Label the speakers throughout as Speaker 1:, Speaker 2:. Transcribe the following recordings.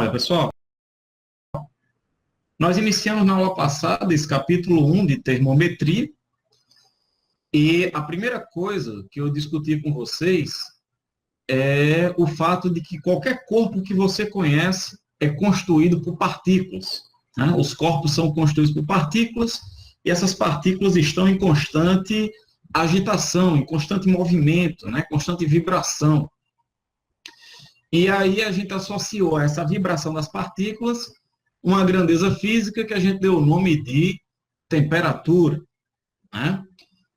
Speaker 1: Olha, pessoal, nós iniciamos na aula passada esse capítulo 1 de termometria, e a primeira coisa que eu discuti com vocês é o fato de que qualquer corpo que você conhece é construído por partículas, né? Os corpos são construídos por partículas, e essas partículas estão em constante agitação, em constante movimento, né? Constante vibração. E aí a gente associou a essa vibração das partículas uma grandeza física que a gente deu o nome de temperatura, né?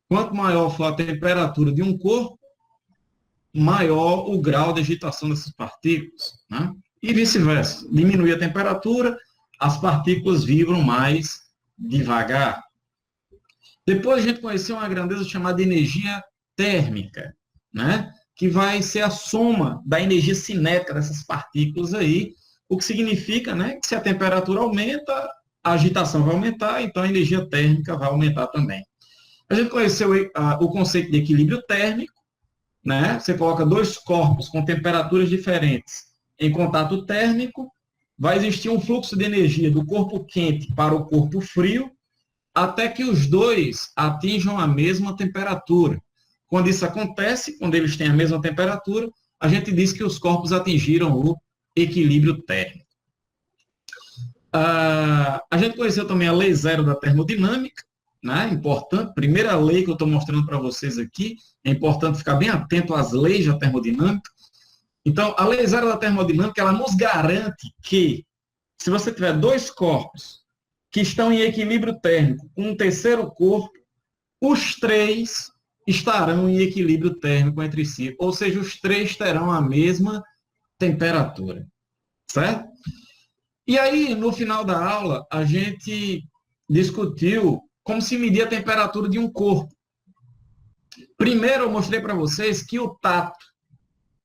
Speaker 1: Quanto maior for a temperatura de um corpo, maior o grau de agitação dessas partículas, né? E vice-versa. Diminui a temperatura, as partículas vibram mais devagar. Depois a gente conheceu uma grandeza chamada energia térmica, né? Que vai ser a soma da energia cinética dessas partículas aí, o que significa, né, que se a temperatura aumenta, a agitação vai aumentar, então a energia térmica vai aumentar também. A gente conheceu o conceito de equilíbrio térmico, né? Você coloca dois corpos com temperaturas diferentes em contato térmico, vai existir um fluxo de energia do corpo quente para o corpo frio, até que os dois atinjam a mesma temperatura. Quando isso acontece, quando eles têm a mesma temperatura, a gente diz que os corpos atingiram o equilíbrio térmico. A gente conheceu também a lei zero da termodinâmica, né? Importante, primeira lei que eu estou mostrando para vocês aqui, é importante ficar bem atento às leis da termodinâmica. Então, a lei zero da termodinâmica, ela nos garante que, se você tiver dois corpos que estão em equilíbrio térmico com um terceiro corpo, os três estarão em equilíbrio térmico entre si, ou seja, os três terão a mesma temperatura, certo? E aí, no final da aula, a gente discutiu como se medir a temperatura de um corpo. Primeiro, eu mostrei para vocês que o tato,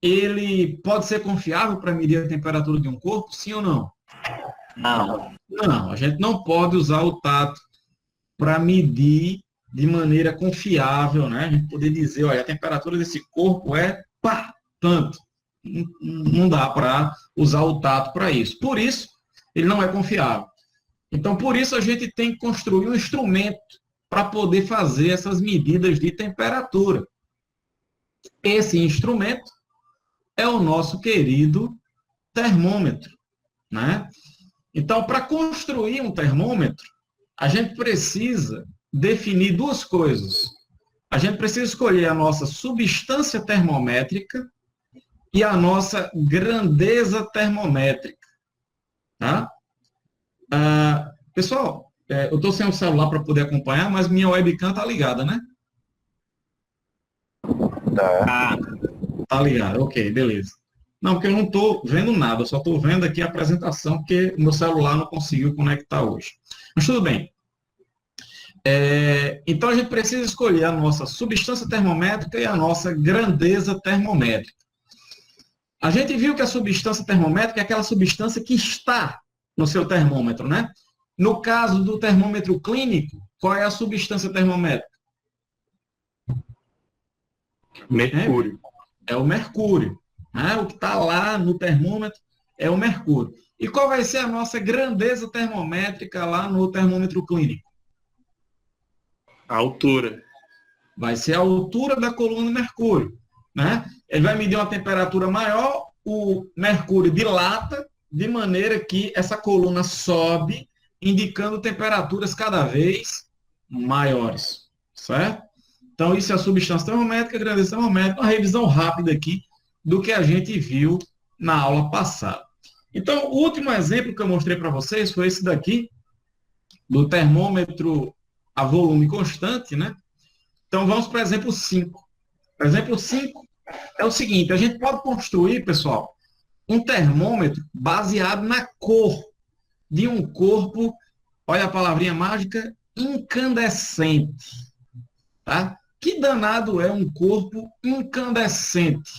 Speaker 1: ele pode ser confiável para medir a temperatura de um corpo, sim ou não?
Speaker 2: Não.
Speaker 1: Não, a gente não pode usar o tato para medir de maneira confiável, né? A gente poder dizer, olha, a temperatura desse corpo é tanto. Não dá para usar o tato para isso. Por isso, ele não é confiável. Então, por isso, a gente tem que construir um instrumento para poder fazer essas medidas de temperatura. Esse instrumento é o nosso querido termômetro, né? Então, para construir um termômetro, a gente precisa definir duas coisas. A gente precisa escolher a nossa substância termométrica e a nossa grandeza termométrica, tá? Pessoal, eu estou sem o celular para poder acompanhar, mas minha webcam está ligada, né?
Speaker 2: Tá.
Speaker 1: Tá ligada, ok, beleza. Não, porque eu não estou vendo nada, eu só estou vendo aqui a apresentação, porque o meu celular não conseguiu conectar hoje. Mas tudo bem. Então, a gente precisa escolher a nossa substância termométrica e a nossa grandeza termométrica. A gente viu que a substância termométrica é aquela substância que está no seu termômetro, né? No caso do termômetro clínico, qual é a substância termométrica?
Speaker 2: Mercúrio.
Speaker 1: É o mercúrio, né? O que está lá no termômetro é o mercúrio. E qual vai ser a nossa grandeza termométrica lá no termômetro clínico?
Speaker 2: A altura.
Speaker 1: Vai ser a altura da coluna do mercúrio, né? Ele vai medir uma temperatura maior, o mercúrio dilata, de maneira que essa coluna sobe, indicando temperaturas cada vez maiores, certo? Então, isso é a substância termométrica, a grandeza termométrica, uma revisão rápida aqui do que a gente viu na aula passada. Então, o último exemplo que eu mostrei para vocês foi esse daqui, do termômetro a volume constante, né? Então, vamos para o exemplo 5. O exemplo 5 é o seguinte, a gente pode construir, pessoal, um termômetro baseado na cor de um corpo, olha a palavrinha mágica, incandescente, tá? Que danado é um corpo incandescente?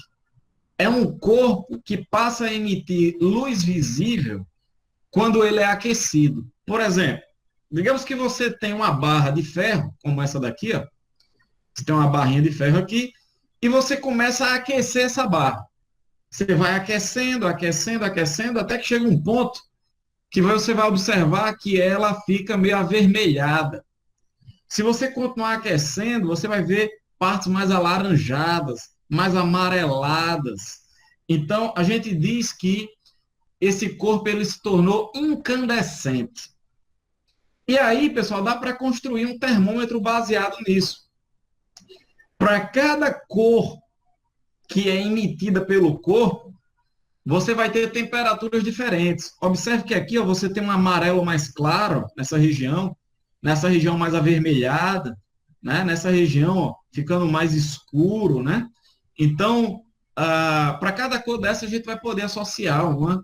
Speaker 1: É um corpo que passa a emitir luz visível quando ele é aquecido. Por exemplo, digamos que você tem uma barra de ferro, como essa daqui, ó. Você tem uma barrinha de ferro aqui, e você começa a aquecer essa barra, Você vai aquecendo, aquecendo, aquecendo, até que chega um ponto que você vai observar que ela fica meio avermelhada. Se você continuar aquecendo, você vai ver partes mais alaranjadas, mais amareladas. Então, a gente diz que esse corpo ele se tornou incandescente. E aí, pessoal, dá para construir um termômetro baseado nisso. Para cada cor que é emitida pelo corpo, você vai ter temperaturas diferentes. Observe que aqui ó, você tem um amarelo mais claro nessa região mais avermelhada, né? Nessa região ó, ficando mais escuro, né? Então, para cada cor dessa, a gente vai poder associar uma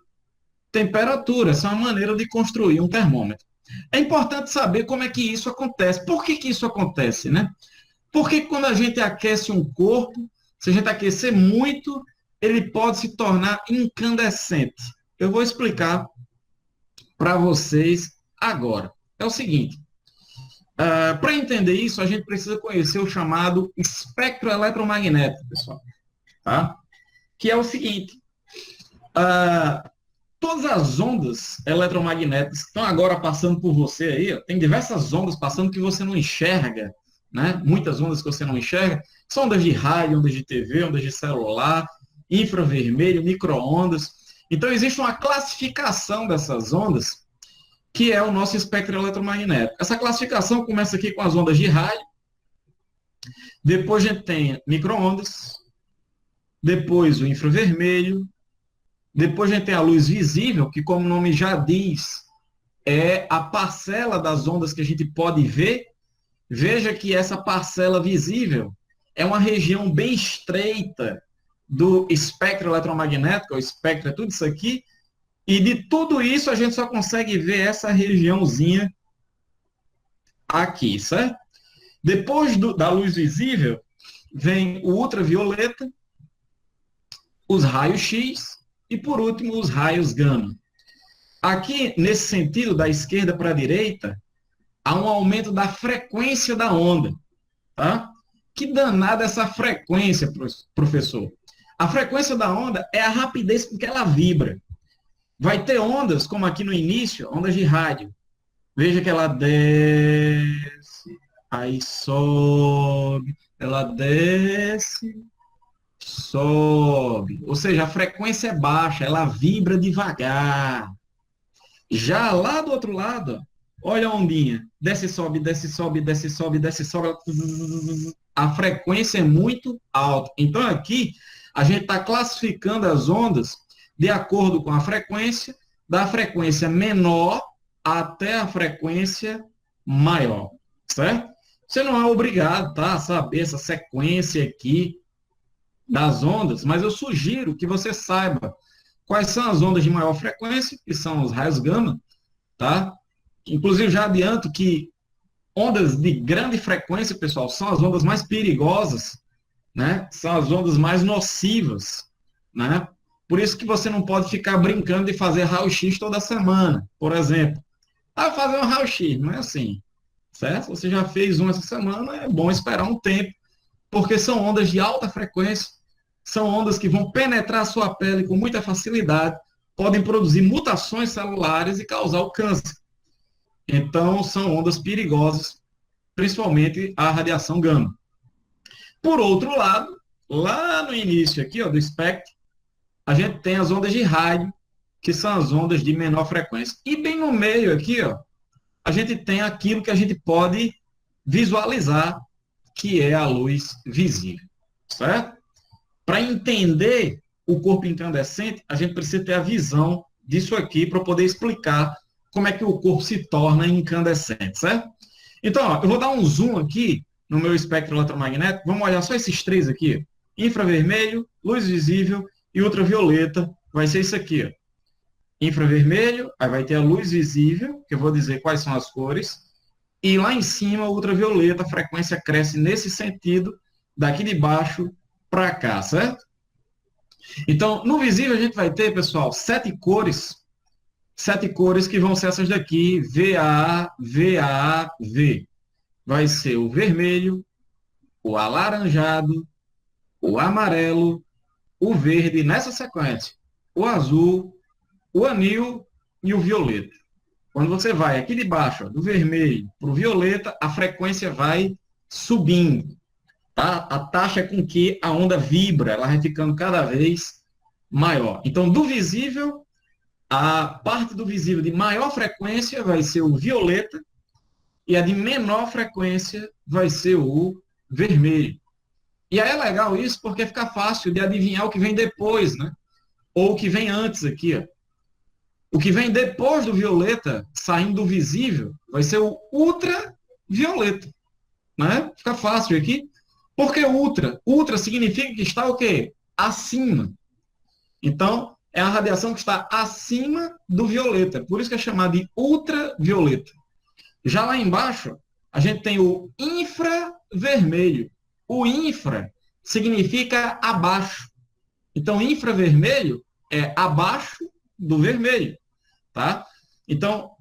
Speaker 1: temperatura. Essa é uma maneira de construir um termômetro. É importante saber como é que isso acontece. Por que isso acontece, né? Porque quando a gente aquece um corpo, se a gente aquecer muito, ele pode se tornar incandescente. Eu vou explicar para vocês agora. É o seguinte, para entender isso, a gente precisa conhecer o chamado espectro eletromagnético, pessoal. Tá? Que é o seguinte, todas as ondas eletromagnéticas que estão agora passando por você aí, ó, tem diversas ondas passando que você não enxerga, né? Muitas ondas que você não enxerga, são ondas de rádio, ondas de TV, ondas de celular, infravermelho, micro-ondas. Então, existe uma classificação dessas ondas, que é o nosso espectro eletromagnético. Essa classificação começa aqui com as ondas de rádio, depois a gente tem micro-ondas, depois o infravermelho, depois a gente tem a luz visível, que como o nome já diz, é a parcela das ondas que a gente pode ver. Veja que essa parcela visível é uma região bem estreita do espectro eletromagnético, o espectro é tudo isso aqui, e de tudo isso a gente só consegue ver essa regiãozinha aqui, certo? Depois da luz visível, vem o ultravioleta, os raios X e, por último, os raios gama. Aqui, nesse sentido, da esquerda para a direita, há um aumento da frequência da onda. Tá? Que danada essa frequência, professor? A frequência da onda é a rapidez com que ela vibra. Vai ter ondas, como aqui no início, ondas de rádio. Veja que ela desce, aí sobe, ela desce, sobe. Ou seja, a frequência é baixa, ela vibra devagar. Já lá do outro lado, olha a ondinha. Desce, sobe, desce, sobe, desce, sobe, desce, sobe. A frequência é muito alta. Então, aqui, a gente está classificando as ondas de acordo com a frequência, da frequência menor até a frequência maior, certo? Você não é obrigado, tá, a saber essa sequência aqui das ondas, mas eu sugiro que você saiba quais são as ondas de maior frequência, que são os raios gama, tá? Inclusive, já adianto que ondas de grande frequência, pessoal, são as ondas mais perigosas, né? São as ondas mais nocivas, né? Por isso que você não pode ficar brincando de fazer raio-x toda semana, por exemplo. Fazer um raio-x, não é assim, certo? Você já fez um essa semana, é bom esperar um tempo, porque são ondas de alta frequência, são ondas que vão penetrar a sua pele com muita facilidade, podem produzir mutações celulares e causar o câncer. Então, são ondas perigosas, principalmente a radiação gama. Por outro lado, lá no início aqui, ó, do espectro, a gente tem as ondas de rádio, que são as ondas de menor frequência. E bem no meio aqui, ó, a gente tem aquilo que a gente pode visualizar, que é a luz visível, certo? Para entender o corpo incandescente, a gente precisa ter a visão disso aqui para poder explicar como é que o corpo se torna incandescente, certo? Então, ó, eu vou dar um zoom aqui no meu espectro eletromagnético. Vamos olhar só esses três aqui. Infravermelho, luz visível e ultravioleta. Vai ser isso aqui, ó. Infravermelho, aí vai ter a luz visível, que eu vou dizer quais são as cores. E lá em cima, o ultravioleta, a frequência cresce nesse sentido, daqui de baixo para cá, certo? Então, no visível a gente vai ter, pessoal, 7 cores que vão ser essas daqui, VA, VA, V. Vai ser o vermelho, o alaranjado, o amarelo, o verde nessa sequência, o azul, o anil e o violeta. Quando você vai aqui de baixo, ó, do vermelho para o violeta, a frequência vai subindo. Tá? A taxa com que a onda vibra, ela vai ficando cada vez maior. Então, do visível, a parte do visível de maior frequência vai ser o violeta e a de menor frequência vai ser o vermelho. E aí é legal isso porque fica fácil de adivinhar o que vem depois, né? Ou o que vem antes aqui, ó. O que vem depois do violeta, saindo do visível, vai ser o ultravioleta, né? Fica fácil aqui. Por que ultra? Ultra significa que está o quê? Acima. Então, é a radiação que está acima do violeta. Por isso que é chamado de ultravioleta. Já lá embaixo, a gente tem o infravermelho. O infra significa abaixo. Então, infravermelho é abaixo do vermelho. Tá? Então,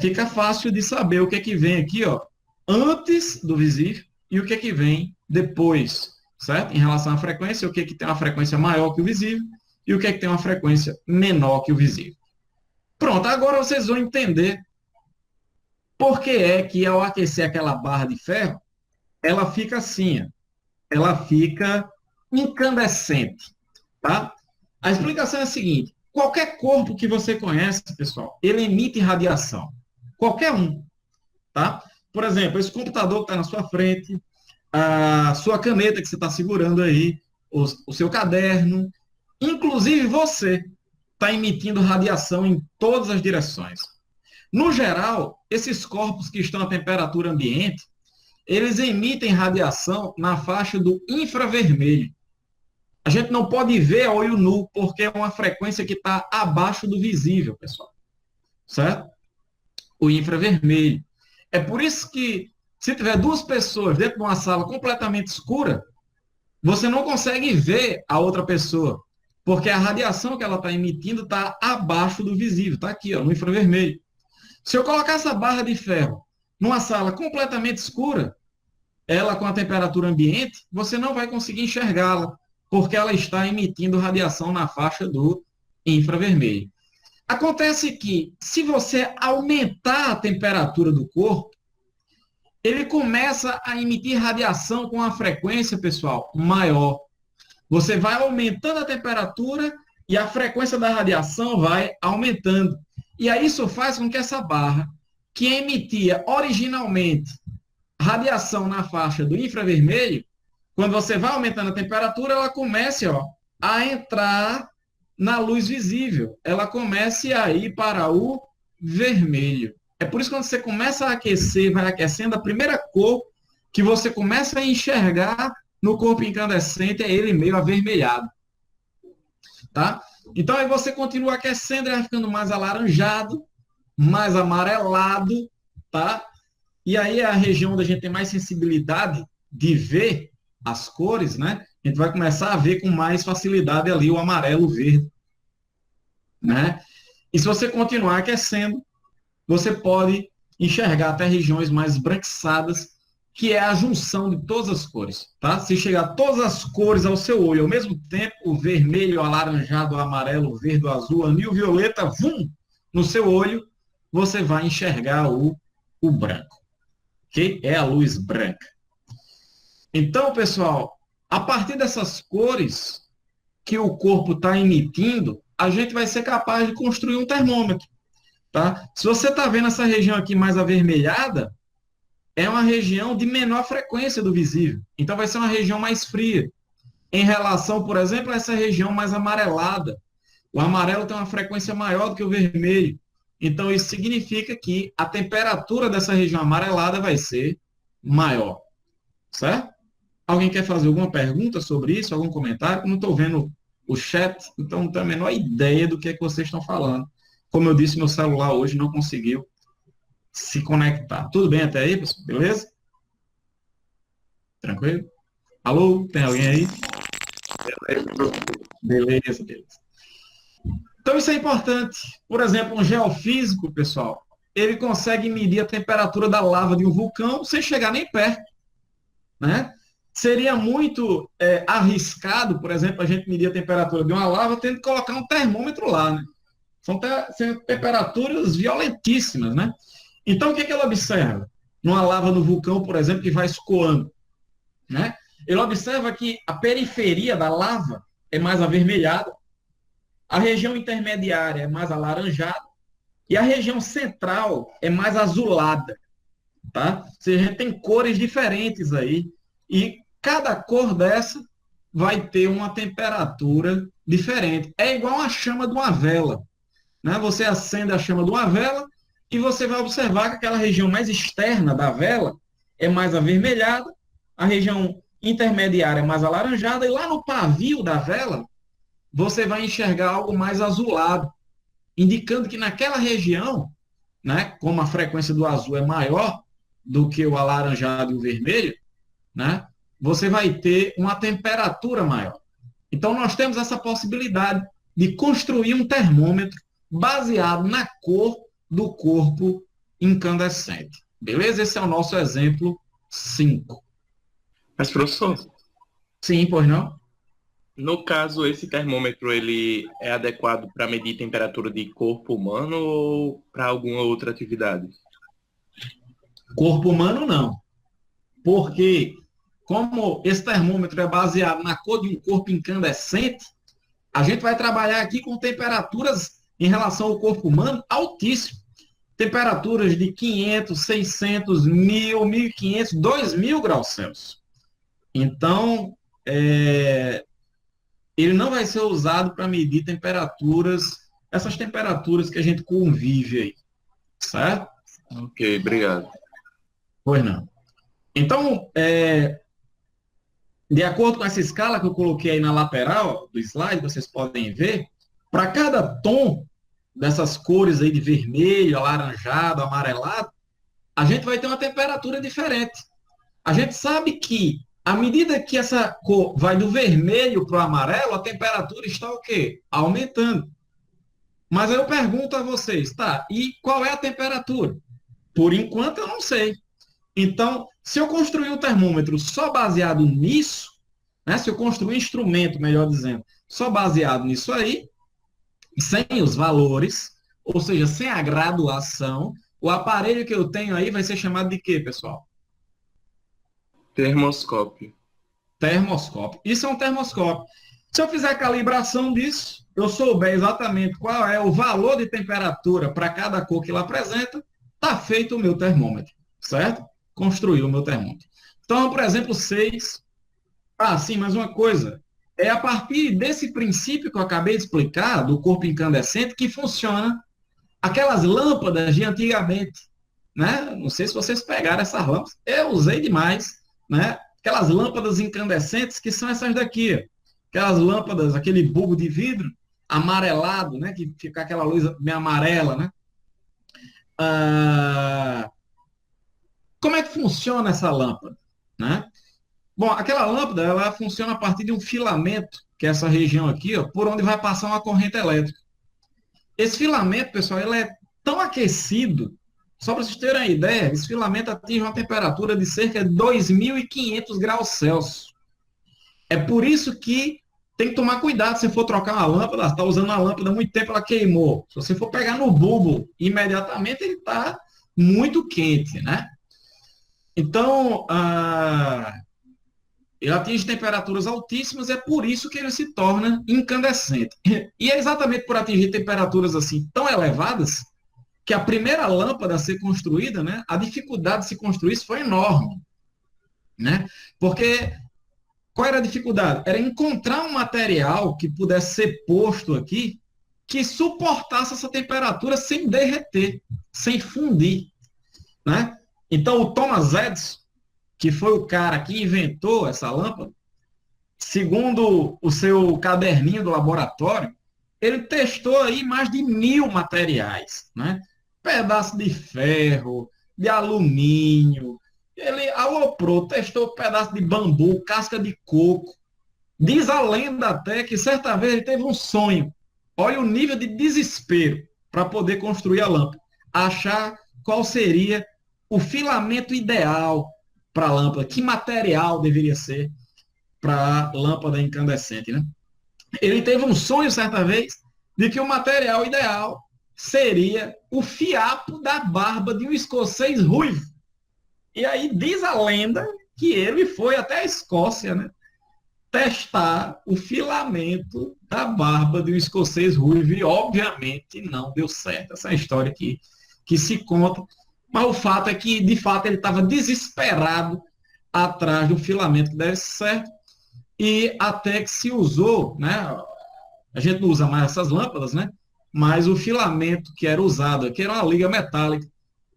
Speaker 1: fica fácil de saber o que é que vem aqui, ó, antes do visível e o que é que vem depois, certo? Em relação à frequência, o que é que tem uma frequência maior que o visível e o que é que tem uma frequência menor que o visível. Pronto, agora vocês vão entender por que é que ao aquecer aquela barra de ferro, ela fica assim, ó, ela fica incandescente, tá? A explicação é a seguinte: qualquer corpo que você conhece, pessoal, ele emite radiação. Qualquer um, tá? Por exemplo, esse computador que está na sua frente, a sua caneta que você está segurando aí, o seu caderno, inclusive você está emitindo radiação em todas as direções. No geral, esses corpos que estão à temperatura ambiente, eles emitem radiação na faixa do infravermelho. A gente não pode ver a olho nu, porque é uma frequência que está abaixo do visível, pessoal. Certo? O infravermelho. É por isso que, se tiver duas pessoas dentro de uma sala completamente escura, você não consegue ver a outra pessoa, porque a radiação que ela está emitindo está abaixo do visível, está aqui, ó, no infravermelho. Se eu colocar essa barra de ferro numa sala completamente escura, ela com a temperatura ambiente, você não vai conseguir enxergá-la, porque ela está emitindo radiação na faixa do infravermelho. Acontece que, se você aumentar a temperatura do corpo, ele começa a emitir radiação com uma frequência, pessoal, maior. Você vai aumentando a temperatura e a frequência da radiação vai aumentando. E aí isso faz com que essa barra, que emitia originalmente radiação na faixa do infravermelho, quando você vai aumentando a temperatura, ela comece, ó, a entrar na luz visível. Ela comece a ir para o vermelho. É por isso que quando você começa a aquecer, vai aquecendo, a primeira cor que você começa a enxergar no corpo incandescente é ele meio avermelhado. Tá? Então aí você continua aquecendo, ele vai ficando mais alaranjado, mais amarelado, tá? E aí é a região onde a gente tem mais sensibilidade de ver as cores, né? A gente vai começar a ver com mais facilidade ali o amarelo, o verde, né? E se você continuar aquecendo, você pode enxergar até regiões mais branquiçadas, que é a junção de todas as cores, tá? Se chegar todas as cores ao seu olho ao mesmo tempo, o vermelho, o alaranjado, o amarelo, o verde, o azul, o anil, o violeta, vum, no seu olho, você vai enxergar o branco, que é a luz branca. Então, pessoal, a partir dessas cores que o corpo está emitindo, a gente vai ser capaz de construir um termômetro, tá? Se você está vendo essa região aqui mais avermelhada, é uma região de menor frequência do visível. Então, vai ser uma região mais fria. Em relação, por exemplo, a essa região mais amarelada. O amarelo tem uma frequência maior do que o vermelho. Então, isso significa que a temperatura dessa região amarelada vai ser maior. Certo? Alguém quer fazer alguma pergunta sobre isso? Algum comentário? Não estou vendo o chat, então não tenho a menor ideia do que é que vocês estão falando. Como eu disse, meu celular hoje não conseguiu se conectar. Tudo bem até aí, pessoal? Beleza? Tranquilo? Alô? Tem alguém aí? Beleza, beleza. Então isso é importante. Por exemplo, um geofísico, pessoal, ele consegue medir a temperatura da lava de um vulcão sem chegar nem perto, né? seria muito arriscado, por exemplo, a gente medir a temperatura de uma lava tendo que colocar um termômetro lá, né? São temperaturas violentíssimas, né? Então, o que ele observa? Numa lava no vulcão, por exemplo, que vai escoando, né? Ele observa que a periferia da lava é mais avermelhada, a região intermediária é mais alaranjada e a região central é mais azulada, tá? Ou seja, a gente tem cores diferentes aí e cada cor dessa vai ter uma temperatura diferente. É igual a chama de uma vela, né? Você acende a chama de uma vela e você vai observar que aquela região mais externa da vela é mais avermelhada, a região intermediária é mais alaranjada, e lá no pavio da vela você vai enxergar algo mais azulado, indicando que naquela região, né, como a frequência do azul é maior do que o alaranjado e o vermelho, né, você vai ter uma temperatura maior. Então, nós temos essa possibilidade de construir um termômetro baseado na cor do corpo incandescente. Beleza? Esse é o nosso exemplo 5.
Speaker 2: Mas, professor,
Speaker 1: Sim, pois não?
Speaker 2: no caso, esse termômetro ele é adequado para medir temperatura de corpo humano ou para alguma outra atividade?
Speaker 1: Corpo humano, não. Porque, como esse termômetro é baseado na cor de um corpo incandescente, a gente vai trabalhar aqui com temperaturas em relação ao corpo humano altíssimas. Temperaturas de 500, 600, 1000, 1500, 2000 graus Celsius. Então, ele não vai ser usado para medir temperaturas, essas temperaturas que a gente convive aí, certo?
Speaker 2: Ok, obrigado.
Speaker 1: Pois não. Então, de acordo com essa escala que eu coloquei aí na lateral do slide, vocês podem ver, para cada tom dessas cores aí de vermelho, alaranjado, amarelado, a gente vai ter uma temperatura diferente. A gente sabe que, à medida que essa cor vai do vermelho para o amarelo, a temperatura está o quê? Aumentando. Mas aí eu pergunto a vocês, tá, e qual é a temperatura? Por enquanto eu não sei. Então, se eu construir um termômetro só baseado nisso, né, se eu construir um instrumento, melhor dizendo, só baseado nisso aí, sem os valores, ou seja, sem a graduação, o aparelho que eu tenho aí vai ser chamado de quê, pessoal?
Speaker 2: Termoscópio.
Speaker 1: Termoscópio. Isso é um termoscópio. Se eu fizer a calibração disso, eu souber exatamente qual é o valor de temperatura para cada cor que ele apresenta, está feito o meu termômetro, certo? Construiu o meu termômetro. Então, por exemplo, 6. Ah, sim, mais uma coisa. É a partir desse princípio que eu acabei de explicar, do corpo incandescente, que funciona aquelas lâmpadas de antigamente, né? Não sei se vocês pegaram essas lâmpadas. Eu usei demais, né? Aquelas lâmpadas incandescentes que são essas daqui. Aquelas lâmpadas, aquele bulbo de vidro amarelado, né? Que fica aquela luz bem amarela, né? Como é que funciona essa lâmpada, né? Bom, aquela lâmpada, ela funciona a partir de um filamento, que é essa região aqui, ó, por onde vai passar uma corrente elétrica. Esse filamento, pessoal, ele é tão aquecido, só para vocês terem uma ideia, esse filamento atinge uma temperatura de cerca de 2.500 graus Celsius. É por isso que tem que tomar cuidado se for trocar uma lâmpada, está usando uma lâmpada há muito tempo, ela queimou. Se você for pegar no bulbo, imediatamente ele está muito quente, né? Então, ele atinge temperaturas altíssimas, é por isso que ele se torna incandescente. E é exatamente por atingir temperaturas assim tão elevadas que a primeira lâmpada a ser construída, né, a dificuldade de se construir isso foi enorme, né? Porque qual era a dificuldade? Era encontrar um material que pudesse ser posto aqui que suportasse essa temperatura sem derreter, sem fundir, né? Então o Thomas Edison, que foi o cara que inventou essa lâmpada, segundo o seu caderninho do laboratório, ele testou aí mais de 1.000 materiais, né? Pedaço de ferro, de alumínio, ele aloprou, testou pedaço de bambu, casca de coco. Diz a lenda até que certa vez ele teve um sonho. Olha o nível de desespero para poder construir a lâmpada. Achar qual seria o filamento ideal para a lâmpada, que material deveria ser para a lâmpada incandescente, né? Ele teve um sonho certa vez de que o material ideal seria o fiapo da barba de um escocês ruivo. E aí diz a lenda que ele foi até a Escócia, né, testar o filamento da barba de um escocês ruivo e, obviamente, não deu certo. Essa é a história que se conta. Mas o fato é que, de fato, ele estava desesperado atrás do filamento que desse certo e até que se usou, né, a gente não usa mais essas lâmpadas, né, mas o filamento que era usado, que era uma liga metálica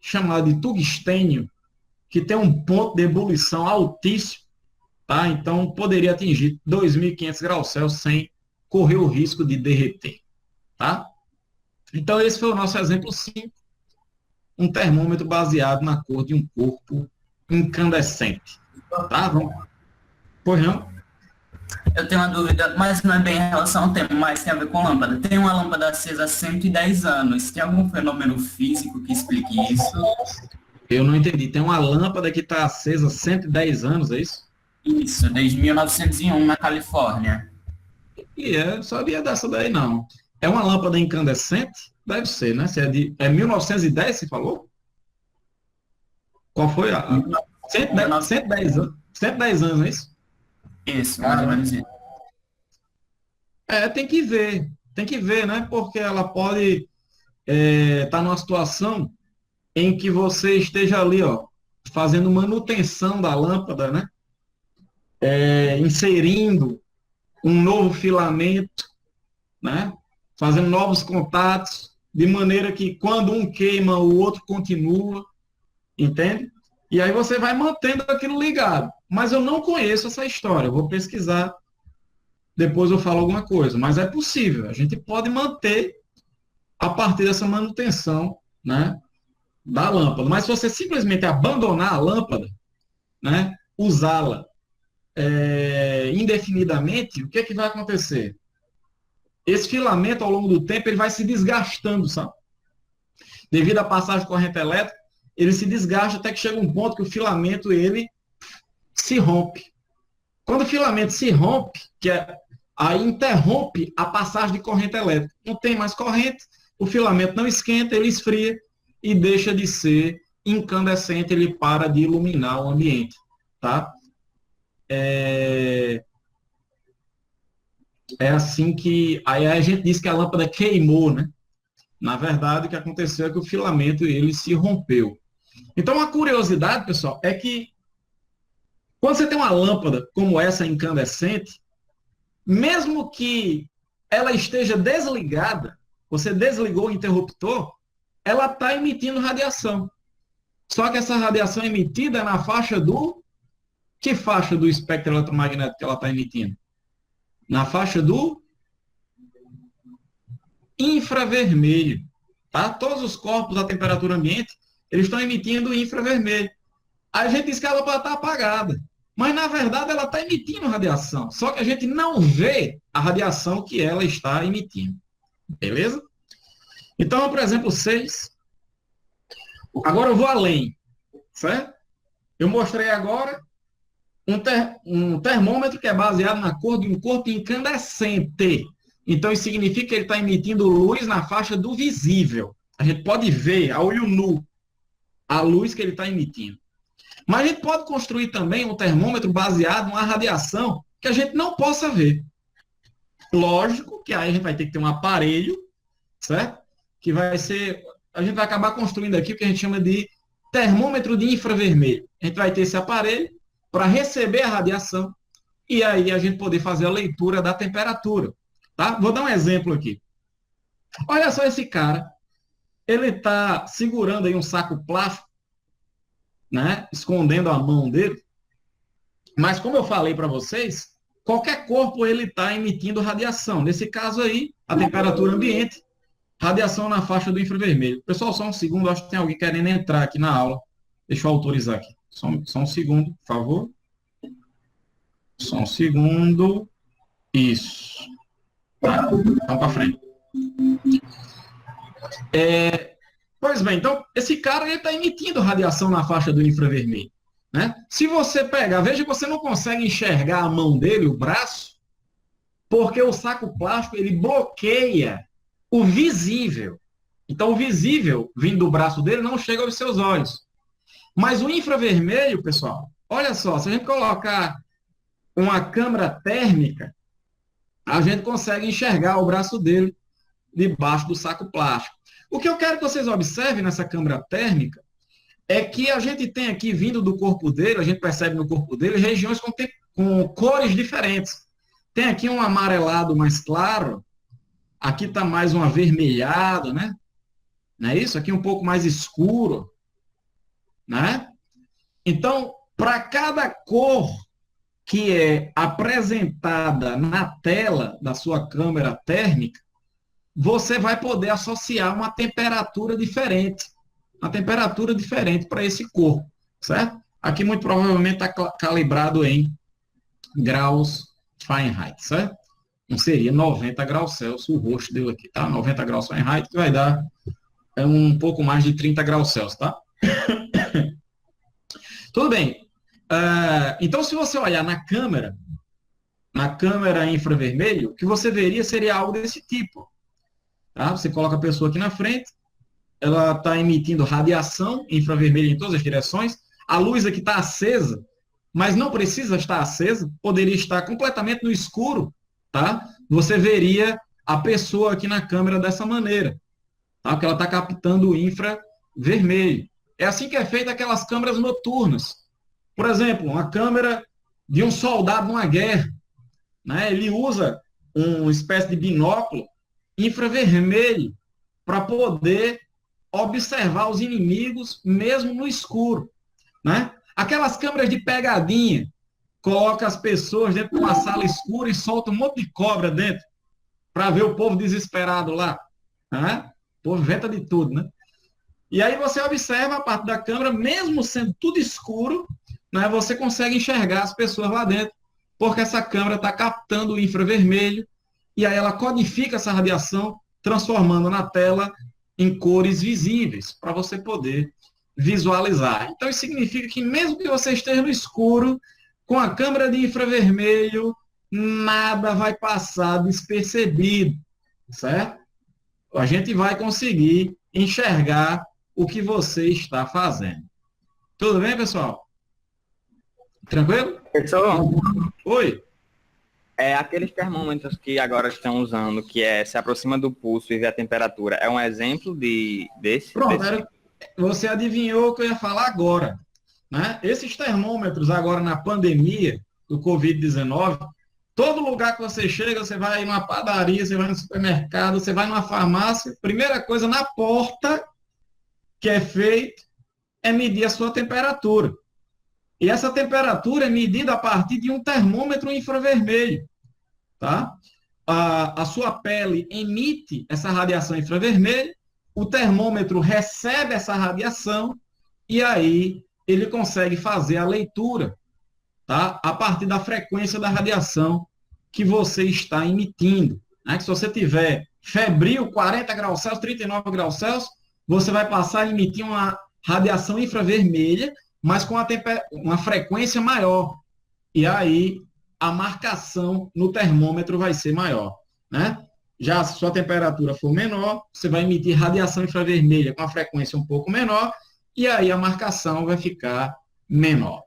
Speaker 1: chamada de tungstênio, que tem um ponto de ebulição altíssimo, tá? Então poderia atingir 2.500 graus Celsius sem correr o risco de derreter, tá? Então esse foi o nosso exemplo 5, um termômetro baseado na cor de um corpo incandescente, tá? Vamos. Pois não?
Speaker 3: Eu tenho uma dúvida, mas não é bem em relação ao tema, mas tem a ver com lâmpada. Tem uma lâmpada acesa há 110 anos. Tem algum fenômeno físico que explique isso?
Speaker 1: Eu não entendi. Tem uma lâmpada que está acesa há 110 anos, é isso?
Speaker 3: Isso, desde 1901, na Califórnia.
Speaker 1: E sabia dessa daí, não. É uma lâmpada incandescente? Deve ser, né? Se é 1910, você falou? Qual foi a... 110 anos. 110 anos, não é isso?
Speaker 3: Isso, mais ou menos isso.
Speaker 1: Tem que ver, né? Porque ela pode estar numa situação em que você esteja ali, ó, fazendo manutenção da lâmpada, né? Inserindo um novo filamento, né? Fazendo novos contatos, de maneira que quando um queima, o outro continua, entende? E aí você vai mantendo aquilo ligado. Mas eu não conheço essa história, eu vou pesquisar, depois eu falo alguma coisa. Mas é possível, a gente pode manter a partir dessa manutenção, né, da lâmpada. Mas se você simplesmente abandonar a lâmpada, né, usá-la indefinidamente, o que é que vai acontecer? Esse filamento, ao longo do tempo, ele vai se desgastando, sabe? Devido à passagem de corrente elétrica, ele se desgasta até que chega um ponto que o filamento, ele se rompe. Quando o filamento se rompe, aí interrompe a passagem de corrente elétrica. Não tem mais corrente, o filamento não esquenta, ele esfria e deixa de ser incandescente, ele para de iluminar o ambiente, tá? É assim que... Aí a gente diz que a lâmpada queimou, né? Na verdade, o que aconteceu é que o filamento, ele se rompeu. Então, uma curiosidade, pessoal, é que quando você tem uma lâmpada como essa incandescente, mesmo que ela esteja desligada, você desligou o interruptor, ela está emitindo radiação. Só que essa radiação emitida é na faixa do... Que faixa do espectro eletromagnético que ela está emitindo? Na faixa do infravermelho. Tá? Todos os corpos da temperatura ambiente, eles estão emitindo infravermelho. A gente diz que a lâmpada está apagada. Mas, na verdade, ela está emitindo radiação. Só que a gente não vê a radiação que ela está emitindo. Beleza? Então, por exemplo, 6. Agora eu vou além. Certo? Eu mostrei agora um termômetro que é baseado na cor de um corpo incandescente. Então, isso significa que ele está emitindo luz na faixa do visível. A gente pode ver, a olho nu, a luz que ele está emitindo. Mas a gente pode construir também um termômetro baseado numa radiação que a gente não possa ver. Lógico que aí a gente vai ter que ter um aparelho, certo? Que vai ser... A gente vai acabar construindo aqui o que a gente chama de termômetro de infravermelho. A gente vai ter esse aparelho para receber a radiação e aí a gente poder fazer a leitura da temperatura. Tá? Vou dar um exemplo aqui. Olha só esse cara. Ele está segurando aí um saco plástico, né? Escondendo a mão dele. Mas como eu falei para vocês, qualquer corpo ele está emitindo radiação. Nesse caso aí, a temperatura ambiente, radiação na faixa do infravermelho. Pessoal, só um segundo, acho que tem alguém querendo entrar aqui na aula. Deixa eu autorizar aqui. Só um segundo, por favor. Só um segundo. Isso. Tá, vamos para frente. Pois bem, então, esse cara está emitindo radiação na faixa do infravermelho. né? Se você pegar, veja que você não consegue enxergar a mão dele, o braço, porque o saco plástico ele bloqueia o visível. Então, o visível vindo do braço dele não chega aos seus olhos. Mas o infravermelho, pessoal, olha só, se a gente colocar uma câmera térmica, a gente consegue enxergar o braço dele debaixo do saco plástico. O que eu quero que vocês observem nessa câmera térmica é que a gente tem aqui, vindo do corpo dele, a gente percebe no corpo dele, regiões com cores diferentes. Tem aqui um amarelado mais claro, aqui está mais um avermelhado, né? Não é isso? Aqui um pouco mais escuro, né? Então, para cada cor que é apresentada na tela da sua câmera térmica, você vai poder associar uma temperatura diferente para esse corpo, certo? Aqui muito provavelmente está calibrado em graus Fahrenheit, certo? Não seria 90 graus Celsius o rosto dele aqui, tá? 90 graus Fahrenheit que vai dar um pouco mais de 30 graus Celsius, tá? Tudo bem. Então, se você olhar na câmera infravermelho, o que você veria seria algo desse tipo. Tá? Você coloca a pessoa aqui na frente, ela está emitindo radiação infravermelha em todas as direções, a luz aqui está acesa, mas não precisa estar acesa, poderia estar completamente no escuro, tá? Você veria a pessoa aqui na câmera dessa maneira, tá? Porque ela está captando o infravermelho. É assim que é feita aquelas câmeras noturnas. Por exemplo, uma câmera de um soldado numa guerra, né? Ele usa uma espécie de binóculo infravermelho para poder observar os inimigos mesmo no escuro, né? Aquelas câmeras de pegadinha, coloca as pessoas dentro de uma sala escura e solta um monte de cobra dentro para ver o povo desesperado lá, né? O povo inventa de tudo, né? E aí você observa a parte da câmera, mesmo sendo tudo escuro, né, você consegue enxergar as pessoas lá dentro, porque essa câmera está captando o infravermelho, e aí ela codifica essa radiação, transformando na tela em cores visíveis, para você poder visualizar. Então, isso significa que mesmo que você esteja no escuro, com a câmera de infravermelho, nada vai passar despercebido, certo? A gente vai conseguir enxergar o que você está fazendo. Tudo bem, pessoal? Tranquilo?
Speaker 4: Professor,
Speaker 1: Oi.
Speaker 4: aqueles termômetros que agora estão usando, que se aproxima do pulso e vê a temperatura, é um exemplo desse?
Speaker 1: Pronto, você adivinhou o que eu ia falar agora, né? Esses termômetros agora na pandemia do Covid-19, todo lugar que você chega, você vai numa padaria, você vai no supermercado, você vai numa farmácia, primeira coisa na porta que é feito é medir a sua temperatura. E essa temperatura é medida a partir de um termômetro infravermelho, tá? A sua pele emite essa radiação infravermelha, o termômetro recebe essa radiação e aí ele consegue fazer a leitura, tá? A partir da frequência da radiação que você está emitindo, né? Que se você tiver febril, 40 graus Celsius, 39 graus Celsius, você vai passar a emitir uma radiação infravermelha, mas com uma frequência maior. E aí a marcação no termômetro vai ser maior, né? Já se sua temperatura for menor, você vai emitir radiação infravermelha com a frequência um pouco menor, e aí a marcação vai ficar menor.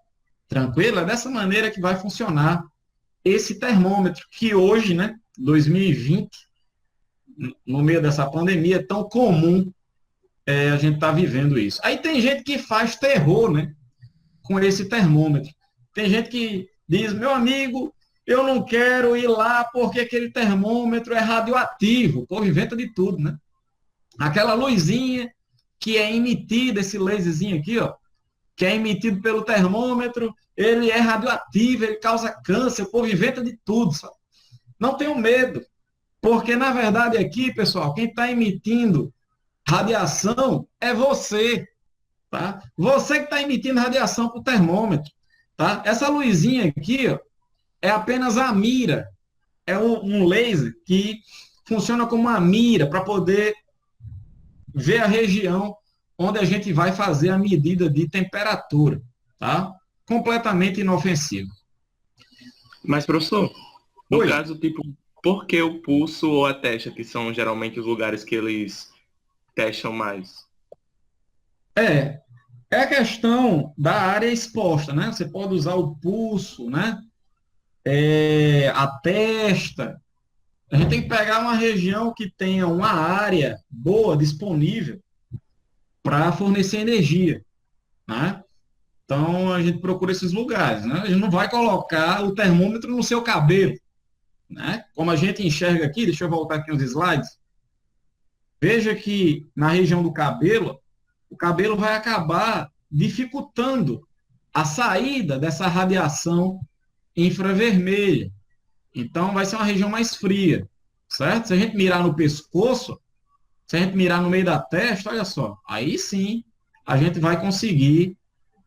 Speaker 1: Tranquilo? É dessa maneira que vai funcionar esse termômetro, que hoje, né, 2020, no meio dessa pandemia, é tão comum a gente tá vivendo isso. Aí tem gente que faz terror, né, com esse termômetro. Tem gente que diz, meu amigo, eu não quero ir lá porque aquele termômetro é radioativo. O povo inventa de tudo, né? Aquela luzinha que é emitida, esse laserzinho aqui, ó, que é emitido pelo termômetro, ele é radioativo, ele causa câncer, o povo inventa de tudo, sabe? Não tenham medo, porque na verdade aqui, pessoal, quem está emitindo radiação é você, tá? Você que está emitindo radiação para o termômetro, tá? Essa luzinha aqui, ó, é apenas a mira, é um laser que funciona como uma mira para poder ver a região onde a gente vai fazer a medida de temperatura, tá? completamente inofensivo.
Speaker 2: Mas, professor, no
Speaker 1: Oi.
Speaker 2: caso, tipo, por que o pulso ou a testa, que são geralmente os lugares que eles testam mais?
Speaker 1: É, é a questão da área exposta, né? Você pode usar o pulso, né? A testa. A gente tem que pegar uma região que tenha uma área boa, disponível, para fornecer energia, né? Então, a gente procura esses lugares, né? A gente não vai colocar o termômetro no seu cabelo, né? Como a gente enxerga aqui, deixa eu voltar aqui nos slides. Veja que na região do cabelo, o cabelo vai acabar dificultando a saída dessa radiação infravermelha. Então, vai ser uma região mais fria, certo? Se a gente mirar no pescoço, se a gente mirar no meio da testa, olha só, aí sim a gente vai conseguir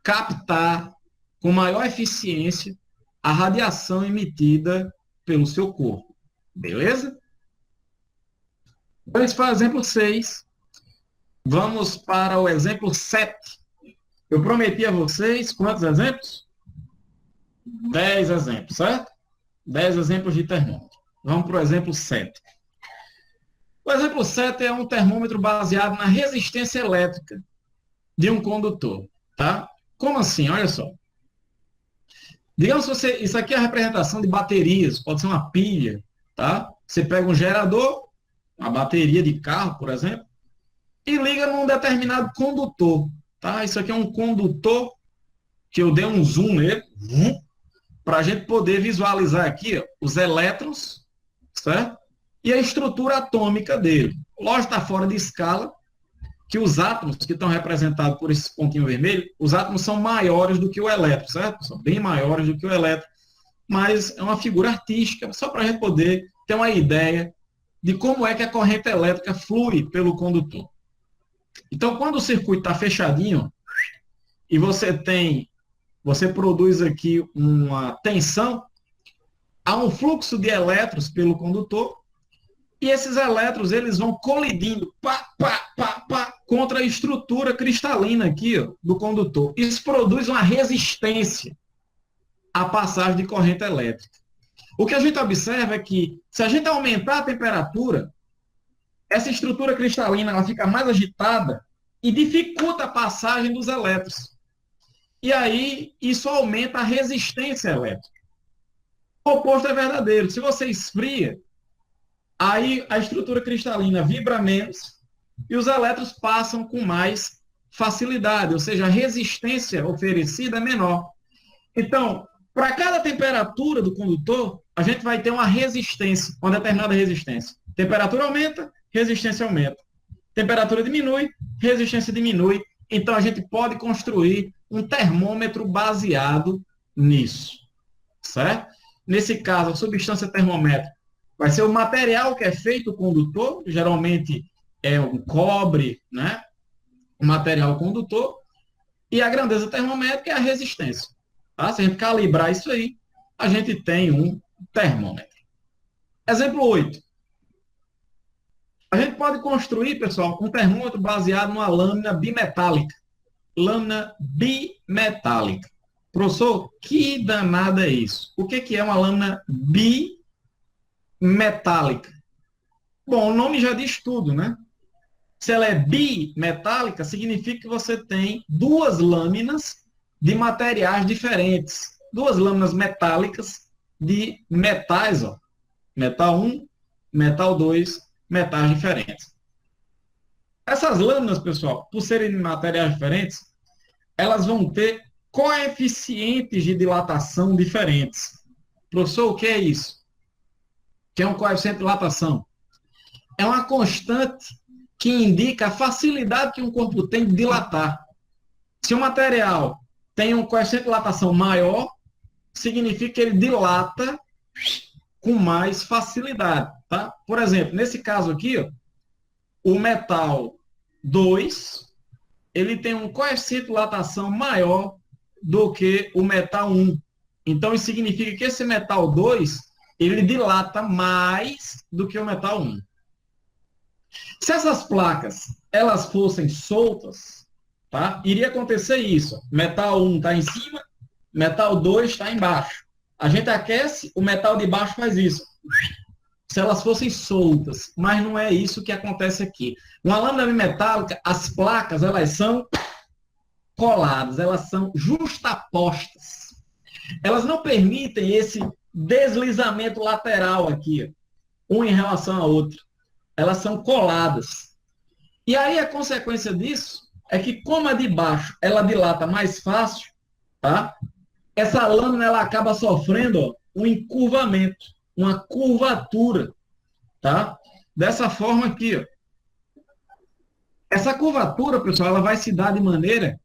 Speaker 1: captar com maior eficiência a radiação emitida pelo seu corpo. Beleza? Então, esse foi o exemplo 6. Vamos para o exemplo 7. Eu prometi a vocês quantos exemplos? 10 exemplos, certo? 10 exemplos de termômetro. Vamos para o exemplo 7. O exemplo 7 é um termômetro baseado na resistência elétrica de um condutor, tá? Como assim? Olha só. Digamos que isso aqui é a representação de baterias, pode ser uma pilha, tá? Você pega um gerador, uma bateria de carro, por exemplo, e liga num determinado condutor, tá? Isso aqui é um condutor que eu dei um zoom nele, para a gente poder visualizar aqui ó, os elétrons, certo? E a estrutura atômica dele. Lógico, está fora de escala, que os átomos que estão representados por esse pontinho vermelho, os átomos são maiores do que o elétron, certo? São bem maiores do que o elétron, mas é uma figura artística, só para a gente poder ter uma ideia de como é que a corrente elétrica flui pelo condutor. Então, quando o circuito está fechadinho e você produz aqui uma tensão, há um fluxo de elétrons pelo condutor e esses elétrons eles vão colidindo contra a estrutura cristalina aqui ó, do condutor. Isso produz uma resistência à passagem de corrente elétrica. O que a gente observa é que se a gente aumentar a temperatura, essa estrutura cristalina ela fica mais agitada e dificulta a passagem dos elétrons. E aí, isso aumenta a resistência elétrica. O oposto é verdadeiro. Se você esfria, aí a estrutura cristalina vibra menos e os elétrons passam com mais facilidade, ou seja, a resistência oferecida é menor. Então, para cada temperatura do condutor, a gente vai ter uma resistência, uma determinada resistência. Temperatura aumenta, resistência aumenta. Temperatura diminui, resistência diminui. Então, a gente pode construir um termômetro baseado nisso, certo? Nesse caso, a substância termométrica vai ser o material que é feito o condutor, geralmente é um cobre, né? O material condutor, e a grandeza termométrica é a resistência. Tá? Se a gente calibrar isso aí, a gente tem um termômetro. Exemplo 8. A gente pode construir, pessoal, um termômetro baseado numa lâmina bimetálica. Lâmina bimetálica. Professor, que danada é isso? O que é uma lâmina bimetálica? Bom, o nome já diz tudo, né? Se ela é bimetálica, significa que você tem duas lâminas de materiais diferentes. Duas lâminas metálicas de metais, ó. Metal 1, metal 2, metais diferentes. Essas lâminas, pessoal, por serem de materiais diferentes, elas vão ter coeficientes de dilatação diferentes. Professor, o que é isso? O que é um coeficiente de dilatação? É uma constante que indica a facilidade que um corpo tem de dilatar. Se o material tem um coeficiente de dilatação maior, significa que ele dilata com mais facilidade. Tá? Por exemplo, nesse caso aqui, ó, o metal 2, ele tem um coeficiente de dilatação maior do que o metal 1. Então, isso significa que esse metal 2, ele dilata mais do que o metal 1. Se essas placas, elas fossem soltas, tá? Iria acontecer isso. Metal 1 está em cima, metal 2 está embaixo. A gente aquece, o metal de baixo faz isso. Se elas fossem soltas, mas não é isso que acontece aqui. Uma lâmina bimetálica, as placas, elas são coladas, elas são justapostas. Elas não permitem esse deslizamento lateral aqui, um em relação ao outro. Elas são coladas. E aí a consequência disso é que, como a de baixo ela dilata mais fácil, tá? Essa lâmina ela acaba sofrendo, ó, um encurvamento, uma curvatura, tá? Dessa forma aqui, ó. Essa curvatura, pessoal, ela vai se dar de maneira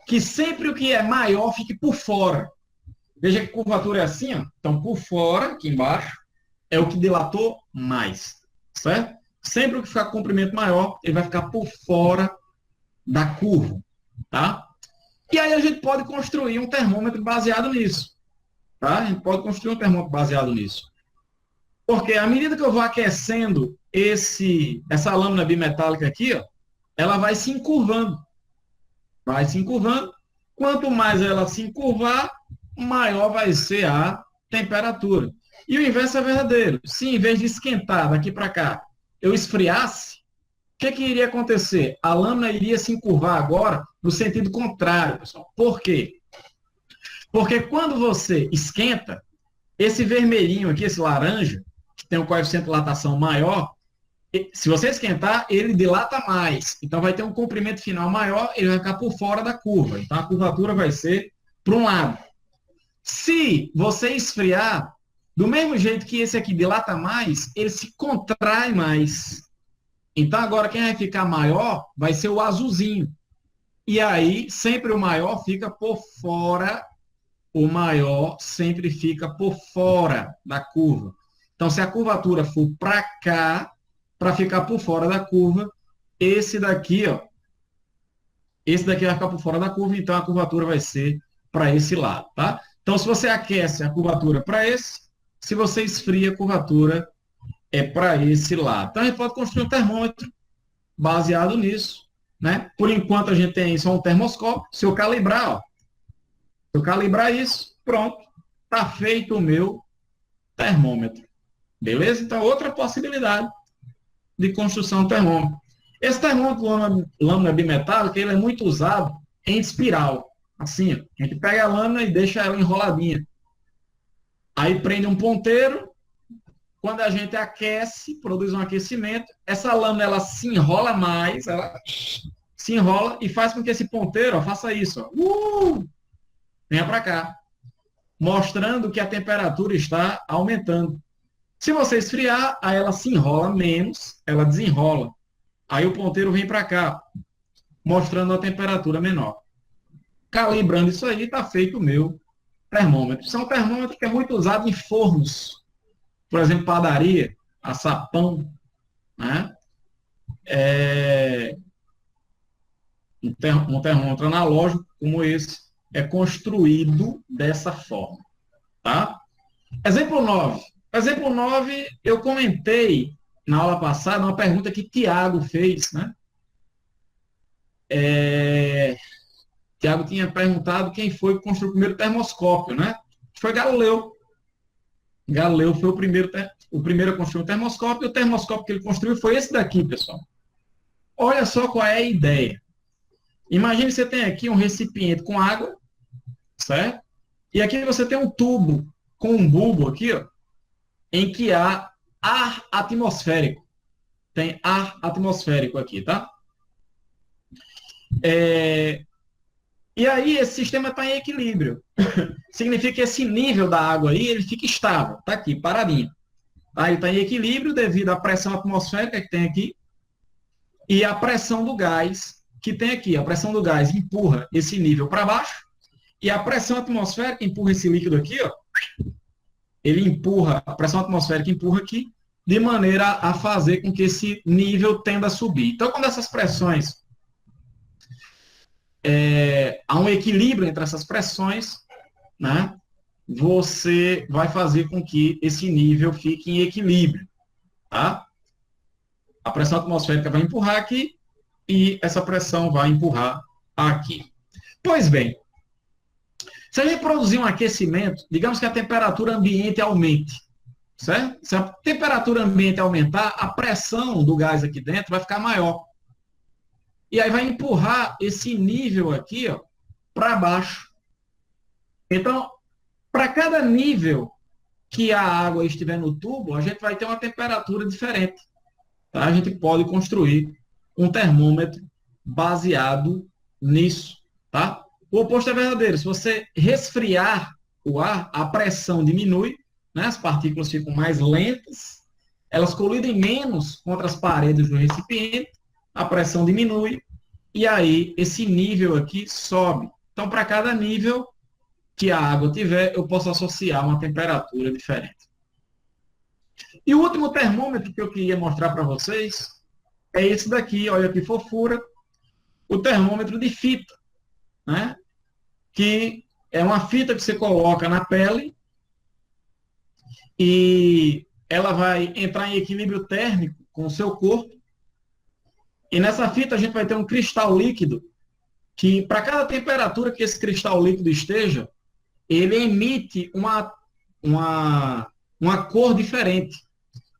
Speaker 1: que sempre o que é maior fique por fora. Veja que a curvatura é assim, ó. Então, por fora, aqui embaixo, é o que dilatou mais, certo? Sempre o que ficar com comprimento maior, ele vai ficar por fora da curva, tá? E aí a gente pode construir um termômetro baseado nisso, tá? A gente pode construir um termômetro baseado nisso. Porque à medida que eu vou aquecendo essa lâmina bimetálica aqui, ó, ela vai se encurvando. Vai se encurvando. Quanto mais ela se encurvar, maior vai ser a temperatura. E o inverso é verdadeiro. Se em vez de esquentar daqui para cá, eu esfriasse, o que iria acontecer? A lâmina iria se encurvar agora no sentido contrário, pessoal. Por quê? Porque quando você esquenta, esse vermelhinho aqui, esse laranja, que tem um coeficiente de dilatação maior, se você esquentar, ele dilata mais. Então vai ter um comprimento final maior, ele vai ficar por fora da curva. Então a curvatura vai ser para um lado. Se você esfriar, do mesmo jeito que esse aqui dilata mais, ele se contrai mais. Então agora quem vai ficar maior vai ser o azulzinho. E aí sempre o maior fica por fora. O maior sempre fica por fora da curva. Então se a curvatura for para cá, para ficar por fora da curva, esse daqui, ó, esse daqui vai ficar por fora da curva, então a curvatura vai ser para esse lado, tá? Então se você aquece a curvatura para esse, se você esfria a curvatura é para esse lado. Então a gente pode construir um termômetro baseado nisso, né? Por enquanto a gente tem só um termoscópio. Se eu calibrar, ó, se eu calibrar isso, pronto, tá feito o meu termômetro. Beleza? Então outra possibilidade de construção de termômetro. Esse termômetro lâmina bimetálica, ele é muito usado em espiral. Assim, ó, a gente pega a lâmina e deixa ela enroladinha. Aí prende um ponteiro, quando a gente aquece, produz um aquecimento, essa lâmina ela se enrola mais, ela se enrola e faz com que esse ponteiro, ó, faça isso, ó, venha para cá, mostrando que a temperatura está aumentando. Se você esfriar, aí ela se enrola menos, ela desenrola. Aí o ponteiro vem para cá, mostrando a temperatura menor. Calibrando isso aí, está feito o meu termômetro. Isso é um termômetro que é muito usado em fornos. Por exemplo, padaria, assar pão. Né? Um termômetro analógico como esse é construído dessa forma. Tá? Exemplo 9. Exemplo 9, eu comentei na aula passada uma pergunta que Tiago fez, né? Tiago tinha perguntado quem foi que construiu o primeiro termoscópio, né? Foi Galileu. Galileu foi o primeiro a construir um termoscópio, e o termoscópio que ele construiu foi esse daqui, pessoal. Olha só qual é a ideia. Imagine que você tem aqui um recipiente com água, certo? E aqui você tem um tubo com um bulbo aqui, ó, em que há ar atmosférico. Tem ar atmosférico aqui, tá? E aí esse sistema está em equilíbrio. Significa que esse nível da água aí, ele fica estável. Está aqui, paradinho. Aí está em equilíbrio devido à pressão atmosférica que tem aqui e a pressão do gás que tem aqui. A pressão do gás empurra esse nível para baixo e a pressão atmosférica empurra esse líquido aqui, ó. Ele empurra, a pressão atmosférica empurra aqui, de maneira a fazer com que esse nível tenda a subir. Então, quando essas pressões, há um equilíbrio entre essas pressões, né, você vai fazer com que esse nível fique em equilíbrio. Tá? A pressão atmosférica vai empurrar aqui e essa pressão vai empurrar aqui. Pois bem, Se a gente produzir um aquecimento, digamos que a temperatura ambiente aumente, certo? Se a temperatura ambiente aumentar, a pressão do gás aqui dentro vai ficar maior. E aí vai empurrar esse nível aqui, ó, para baixo. Então, para cada nível que a água estiver no tubo, a gente vai ter uma temperatura diferente. Tá? A gente pode construir um termômetro baseado nisso. Tá? O oposto é verdadeiro. Se você resfriar o ar, a pressão diminui, né? As partículas ficam mais lentas, elas colidem menos contra as paredes do recipiente, a pressão diminui, e aí esse nível aqui sobe. Então, para cada nível que a água tiver, eu posso associar uma temperatura diferente. E o último termômetro que eu queria mostrar para vocês é esse daqui, olha que fofura, o termômetro de fita, né? Que é uma fita que você coloca na pele e ela vai entrar em equilíbrio térmico com o seu corpo. E nessa fita a gente vai ter um cristal líquido que, para cada temperatura que esse cristal líquido esteja, ele emite uma cor diferente.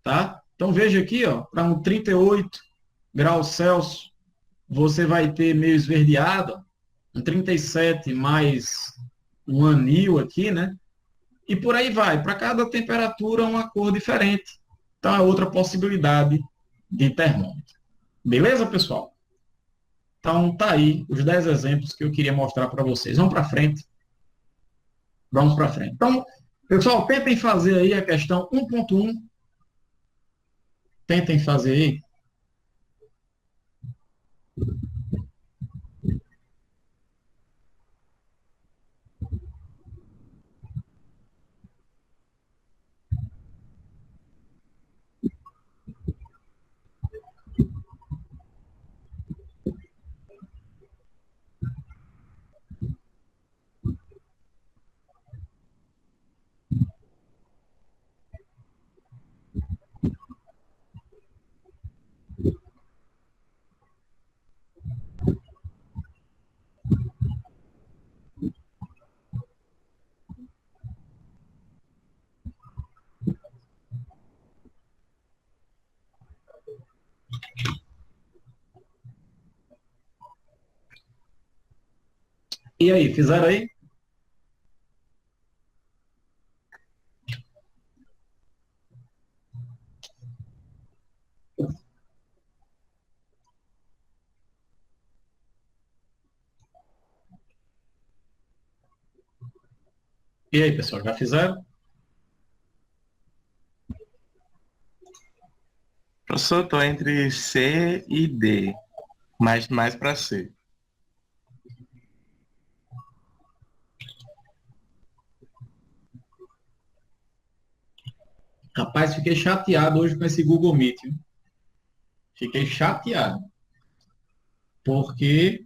Speaker 1: Tá? Então veja aqui, ó, para um 38 graus Celsius, você vai ter meio esverdeado, um 37 mais um anil aqui, né? E por aí vai. Para cada temperatura, uma cor diferente. Então é outra possibilidade de termômetro. Beleza, pessoal? Então tá aí os 10 exemplos que eu queria mostrar para vocês. Vamos para frente. Vamos para frente. Então, pessoal, tentem fazer aí a questão 1.1. Tentem fazer aí. E aí, fizeram aí? E aí, pessoal, já fizeram?
Speaker 2: Professor, estou entre C e D, mas mais para C.
Speaker 1: Rapaz, fiquei chateado hoje com esse Google Meet. Viu? Fiquei chateado. Porque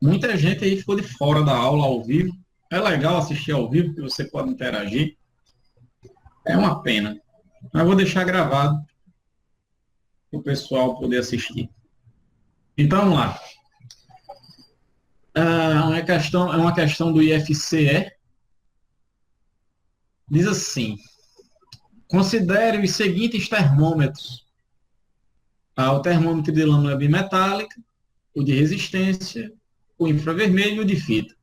Speaker 1: muita gente aí ficou de fora da aula ao vivo. É legal assistir ao vivo, porque você pode interagir. É uma pena. Mas eu vou deixar gravado para o pessoal poder assistir. Então, vamos lá. É uma questão do IFCE. Diz assim: considere os seguintes termômetros. O termômetro de lâmina bimetálica, o de resistência, o infravermelho e o de fita.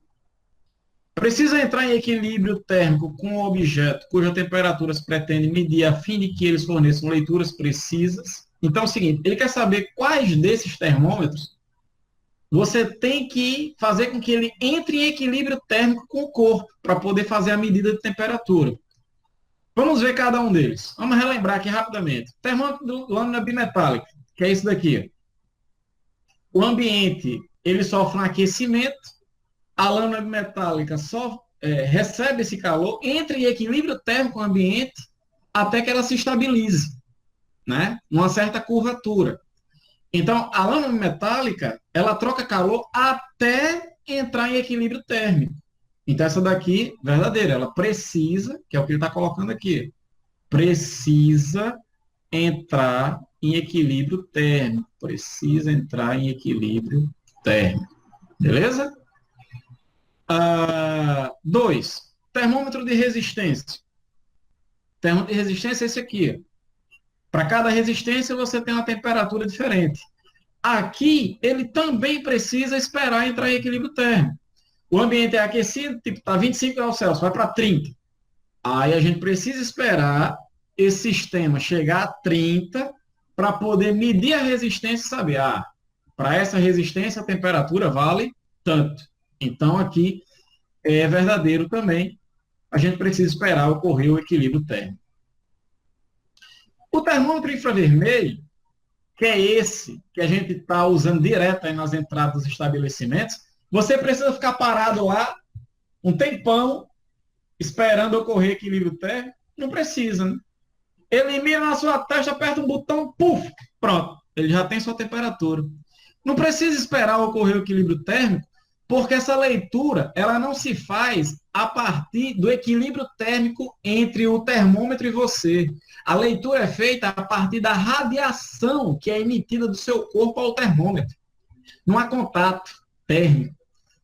Speaker 1: Precisa entrar em equilíbrio térmico com o objeto cuja temperatura se pretende medir a fim de que eles forneçam leituras precisas. Então é o seguinte, ele quer saber quais desses termômetros você tem que fazer com que ele entre em equilíbrio térmico com o corpo para poder fazer a medida de temperatura. Vamos ver cada um deles. Vamos relembrar aqui rapidamente. Termômetro de lâmina bimetálica, que é isso daqui. O ambiente, ele sofre um aquecimento, a lâmina bimetálica só recebe esse calor, entra em equilíbrio térmico com o ambiente até que ela se estabilize, né? Numa certa curvatura. Então, a lâmina bimetálica, ela troca calor até entrar em equilíbrio térmico. Então, essa daqui, verdadeira, ela precisa, que é o que ele está colocando aqui, precisa entrar em equilíbrio térmico. Precisa entrar em equilíbrio térmico. Beleza? 2. Termômetro de resistência. Termômetro de resistência é esse aqui. Para cada resistência, você tem uma temperatura diferente. Aqui, ele também precisa esperar entrar em equilíbrio térmico. O ambiente é aquecido, tipo, está 25 graus Celsius, vai para 30. Aí a gente precisa esperar esse sistema chegar a 30 para poder medir a resistência e saber, para essa resistência a temperatura vale tanto. Então, aqui é verdadeiro também. A gente precisa esperar ocorrer o equilíbrio térmico. O termômetro infravermelho, que é esse que a gente está usando direto aí nas entradas dos estabelecimentos, você precisa ficar parado lá um tempão esperando ocorrer equilíbrio térmico? Não precisa, né? Ele mira na sua testa, aperta um botão, puf, pronto, ele já tem sua temperatura. Não precisa esperar ocorrer o equilíbrio térmico, porque essa leitura ela não se faz a partir do equilíbrio térmico entre o termômetro e você. A leitura é feita a partir da radiação que é emitida do seu corpo ao termômetro. Não há contato térmico,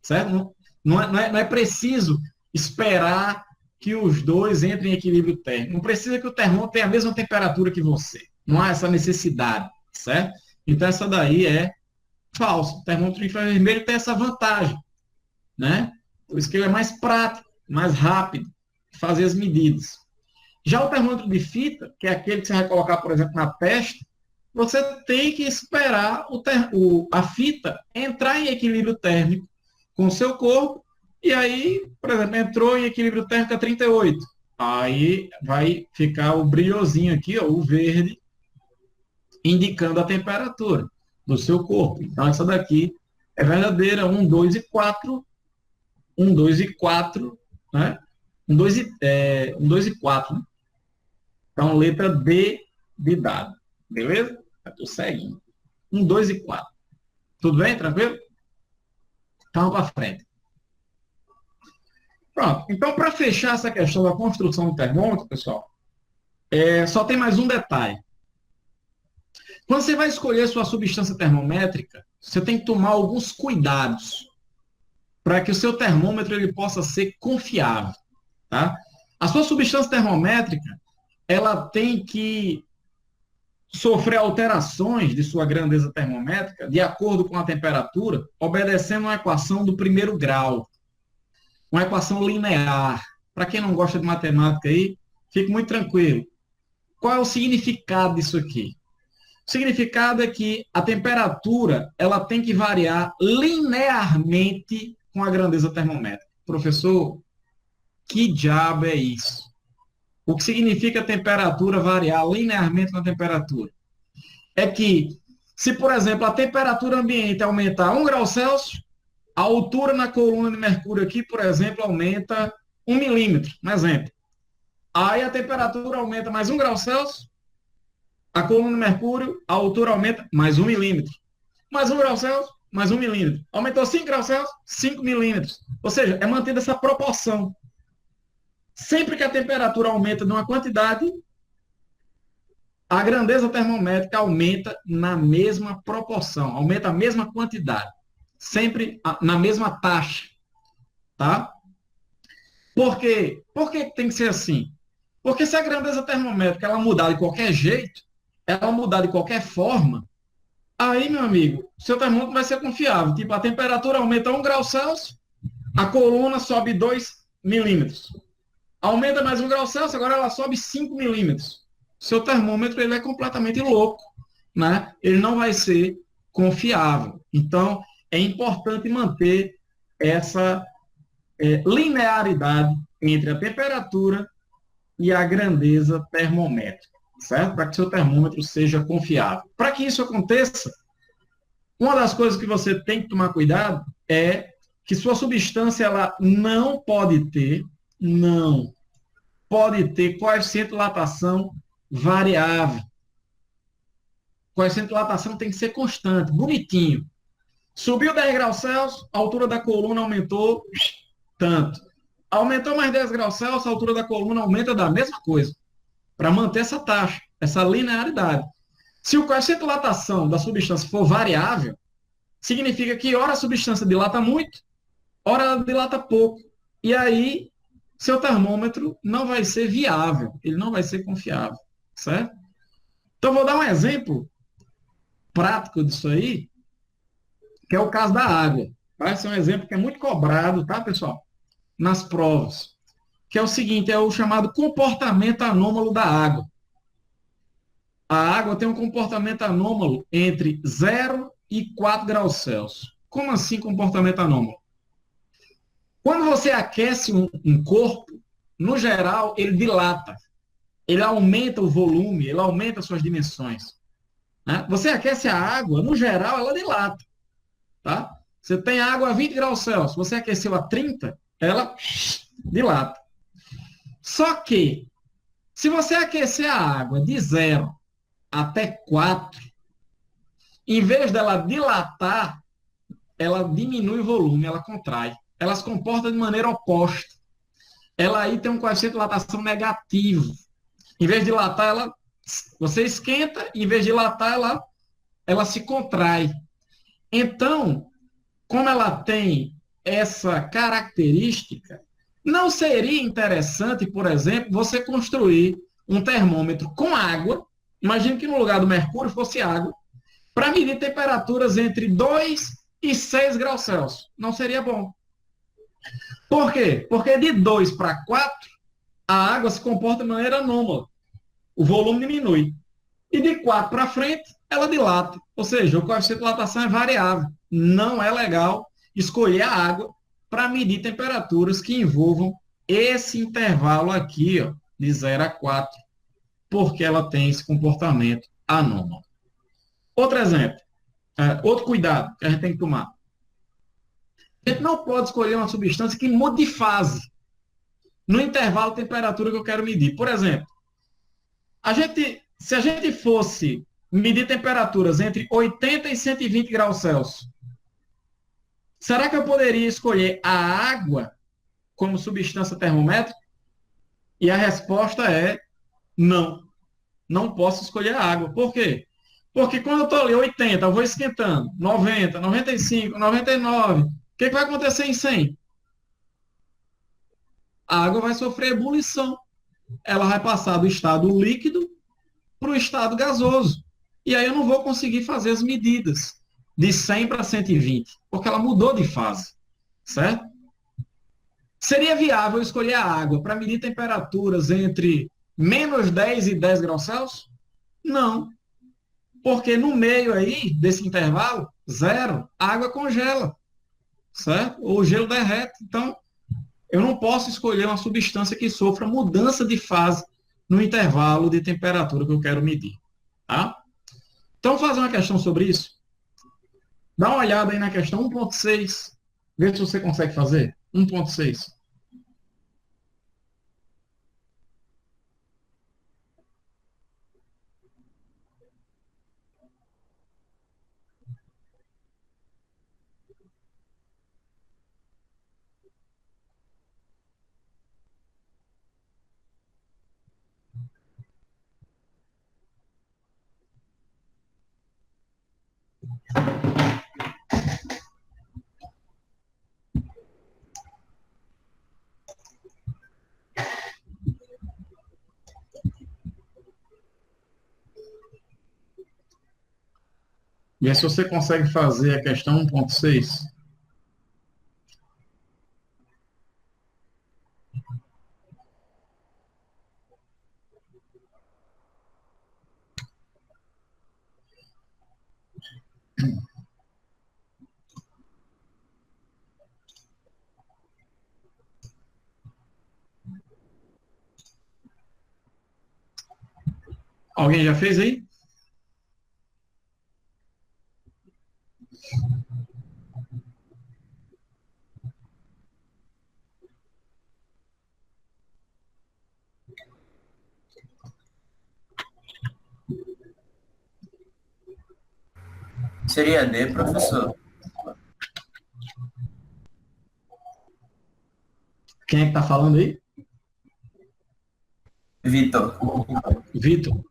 Speaker 1: certo? Não é preciso esperar que os dois entrem em equilíbrio térmico. Não precisa que o termômetro tenha a mesma temperatura que você. Não há essa necessidade, certo? Então, essa daí é falso. O termômetro infravermelho tem essa vantagem, né? Por isso que ele é mais prático, mais rápido de fazer as medidas. Já o termômetro de fita, que é aquele que você vai colocar, por exemplo, na testa, você tem que esperar a fita entrar em equilíbrio térmico com o seu corpo, e aí, por exemplo, entrou em equilíbrio térmico a 38. Aí vai ficar o brilhozinho aqui, ó, o verde, indicando a temperatura do seu corpo. Então, essa daqui é verdadeira, 1, 2 e 4. 1, 2 e 4, né? 1, 2 e 4, né? Então, letra D de dado. Beleza? Estou seguindo. 1, 2 e 4. Tudo bem? Tranquilo? Então, para frente. Pronto. Então, para fechar essa questão da construção do termômetro, pessoal, só tem mais um detalhe. Quando você vai escolher sua substância termométrica, você tem que tomar alguns cuidados para que o seu termômetro ele possa ser confiável, tá? A sua substância termométrica, ela tem que sofrer alterações de sua grandeza termométrica de acordo com a temperatura, obedecendo uma equação do primeiro grau, uma equação linear. Para quem não gosta de matemática aí, fique muito tranquilo. Qual é o significado disso aqui? O significado é que a temperatura ela tem que variar linearmente com a grandeza termométrica. Professor, que diabo é isso? O que significa a temperatura variar linearmente com a temperatura? É que, se, por exemplo, a temperatura ambiente aumentar 1 grau Celsius, a altura na coluna de mercúrio aqui, por exemplo, aumenta 1 milímetro, um exemplo. Aí a temperatura aumenta mais 1 grau Celsius, a coluna de mercúrio, a altura aumenta mais 1 milímetro. Mais 1 grau Celsius, mais 1 milímetro. Aumentou 5 graus Celsius, 5 milímetros. Ou seja, é mantida essa proporção. Sempre que a temperatura aumenta de uma quantidade, a grandeza termométrica aumenta na mesma proporção, aumenta a mesma quantidade. Sempre na mesma taxa. Tá? Por quê? Por que tem que ser assim? Porque se a grandeza termométrica ela mudar de qualquer jeito, ela mudar de qualquer forma, aí, meu amigo, seu termômetro vai ser confiável. Tipo, a temperatura aumenta 1 grau Celsius, a coluna sobe 2 milímetros. Aumenta mais 1 grau Celsius, agora ela sobe 5 milímetros. Seu termômetro ele é completamente louco, né? Ele não vai ser confiável. Então, é importante manter essa linearidade entre a temperatura e a grandeza termométrica, certo? Para que seu termômetro seja confiável. Para que isso aconteça, uma das coisas que você tem que tomar cuidado é que sua substância ela não pode ter coeficiente de dilatação variável. O coeficiente de dilatação tem que ser constante, bonitinho. Subiu 10 graus Celsius, a altura da coluna aumentou tanto. Aumentou mais 10 graus Celsius, a altura da coluna aumenta da mesma coisa. Para manter essa taxa, essa linearidade. Se o coeficiente de dilatação da substância for variável, significa que ora a substância dilata muito, ora ela dilata pouco. E aí, seu termômetro não vai ser viável, ele não vai ser confiável, certo? Então, vou dar um exemplo prático disso aí, que é o caso da água. Vai ser um exemplo que é muito cobrado, tá, pessoal? Nas provas. Que é o seguinte, é o chamado comportamento anômalo da água. A água tem um comportamento anômalo entre 0 e 4 graus Celsius. Como assim comportamento anômalo? Quando você aquece um corpo, no geral, ele dilata. Ele aumenta o volume, ele aumenta suas dimensões. Né? Você aquece a água, no geral, ela dilata. Tá? Você tem água a 20 graus Celsius, você aqueceu a 30, ela dilata. Só que, se você aquecer a água de 0 até 4, em vez dela dilatar, ela diminui o volume, ela contrai. Ela se comporta de maneira oposta. Ela aí tem um coeficiente de dilatação negativo. Em vez de dilatar, você esquenta, em vez de dilatar, ela se contrai. Então, como ela tem essa característica, não seria interessante, por exemplo, você construir um termômetro com água, imagine que no lugar do mercúrio fosse água, para medir temperaturas entre 2 e 6 graus Celsius. Não seria bom. Por quê? Porque de 2 para 4, a água se comporta de maneira anômala. O volume diminui. E de 4 para frente, ela dilata. Ou seja, o coeficiente de dilatação é variável. Não é legal escolher a água para medir temperaturas que envolvam esse intervalo aqui, ó, de 0 a 4, porque ela tem esse comportamento anômalo. Outro exemplo, outro cuidado que a gente tem que tomar. A gente não pode escolher uma substância que mude de fase no intervalo de temperatura que eu quero medir. Por exemplo, se a gente fosse medir temperaturas entre 80 e 120 graus Celsius, será que eu poderia escolher a água como substância termométrica? E a resposta é não. Não posso escolher a água. Por quê? Porque quando eu estou ali 80, eu vou esquentando, 90, 95, 99, o que vai acontecer em 100? A água vai sofrer ebulição. Ela vai passar do estado líquido para o estado gasoso. E aí eu não vou conseguir fazer as medidas de 100 para 120, porque ela mudou de fase, certo? Seria viável escolher a água para medir temperaturas entre menos 10 e 10 graus Celsius? Não. Porque no meio aí, desse intervalo, 0, a água congela, certo? Ou o gelo derrete. Então, eu não posso escolher uma substância que sofra mudança de fase no intervalo de temperatura que eu quero medir, tá? Então, vou fazer uma questão sobre isso. Dá uma olhada aí na questão 1.6. Vê se você consegue fazer. 1.6. Vê se você consegue fazer a questão 1.6. Alguém já fez aí?
Speaker 3: Seria D, professor?
Speaker 1: Quem é que está falando aí?
Speaker 3: Vitor.
Speaker 1: Vitor.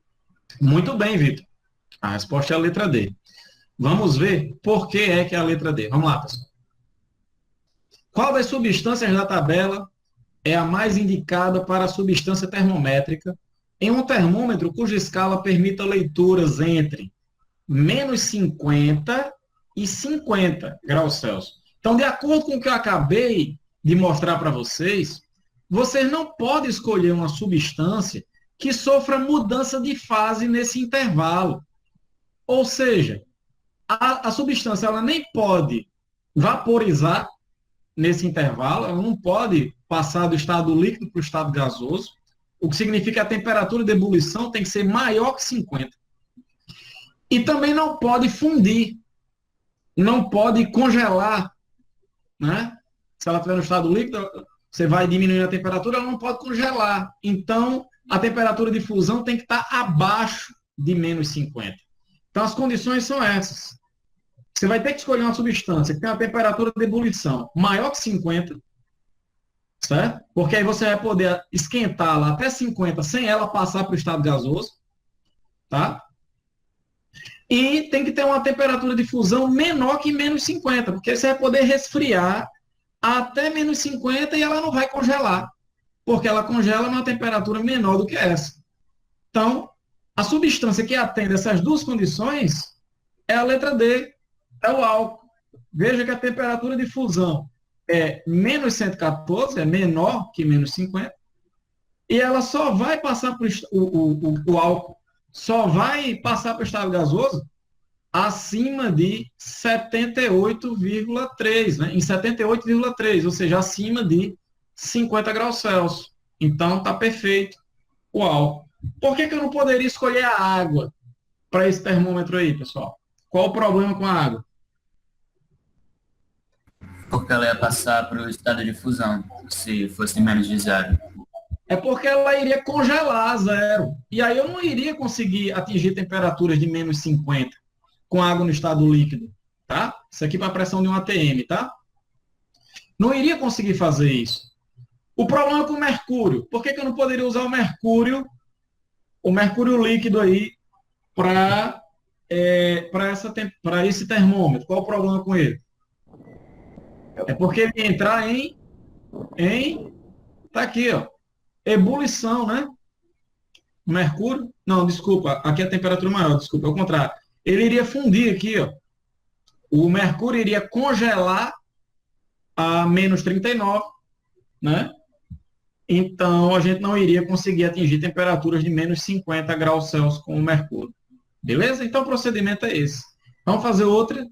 Speaker 1: Muito bem, Vitor. A resposta é a letra D. Vamos ver por que é a letra D. Vamos lá, pessoal. Qual das substâncias da tabela é a mais indicada para a substância termométrica em um termômetro cuja escala permita leituras entre menos 50 e 50 graus Celsius? Então, de acordo com o que eu acabei de mostrar para vocês, vocês não podem escolher uma substância que sofra mudança de fase nesse intervalo. Ou seja, a substância ela nem pode vaporizar nesse intervalo, ela não pode passar do estado líquido para o estado gasoso, o que significa que a temperatura de ebulição tem que ser maior que 50. E também não pode fundir, não pode congelar, né? Se ela estiver no estado líquido, você vai diminuindo a temperatura, ela não pode congelar. Então, a temperatura de fusão tem que estar abaixo de menos 50. Então, as condições são essas. Você vai ter que escolher uma substância que tem uma temperatura de ebulição maior que 50, certo? Porque aí você vai poder esquentá-la até 50 sem ela passar para o estado gasoso, tá? E tem que ter uma temperatura de fusão menor que menos 50, porque você vai poder resfriar até menos 50 e ela não vai congelar, porque ela congela numa temperatura menor do que essa. Então, a substância que atende essas duas condições é a letra D, é o álcool. Veja que a temperatura de fusão é menos 114, é menor que menos 50, e ela só vai passar para o álcool, só vai passar para o estado gasoso acima de 78,3, né? Em 78,3, ou seja, acima de 50 graus Celsius. Então, está perfeito o álcool. Por que eu não poderia escolher a água para esse termômetro aí, pessoal? Qual o problema com a água?
Speaker 3: Porque ela ia passar para o estado de fusão, se fosse menos de zero.
Speaker 1: É porque ela iria congelar a zero. E aí eu não iria conseguir atingir temperaturas de menos 50 com água no estado líquido, tá? Isso aqui para a pressão de um ATM, tá? Não iria conseguir fazer isso. O problema é com o mercúrio. Por que eu não poderia usar o mercúrio líquido aí para esse termômetro? Qual o problema com ele? É porque ele ia entrar tá aqui, ó, ebulição, né? Mercúrio, não, desculpa, aqui é a temperatura maior, desculpa, é o contrário. Ele iria fundir aqui, ó. O mercúrio iria congelar a menos 39, né? Então, a gente não iria conseguir atingir temperaturas de menos 50 graus Celsius com o mercúrio. Beleza? Então, o procedimento é esse. Vamos fazer outra.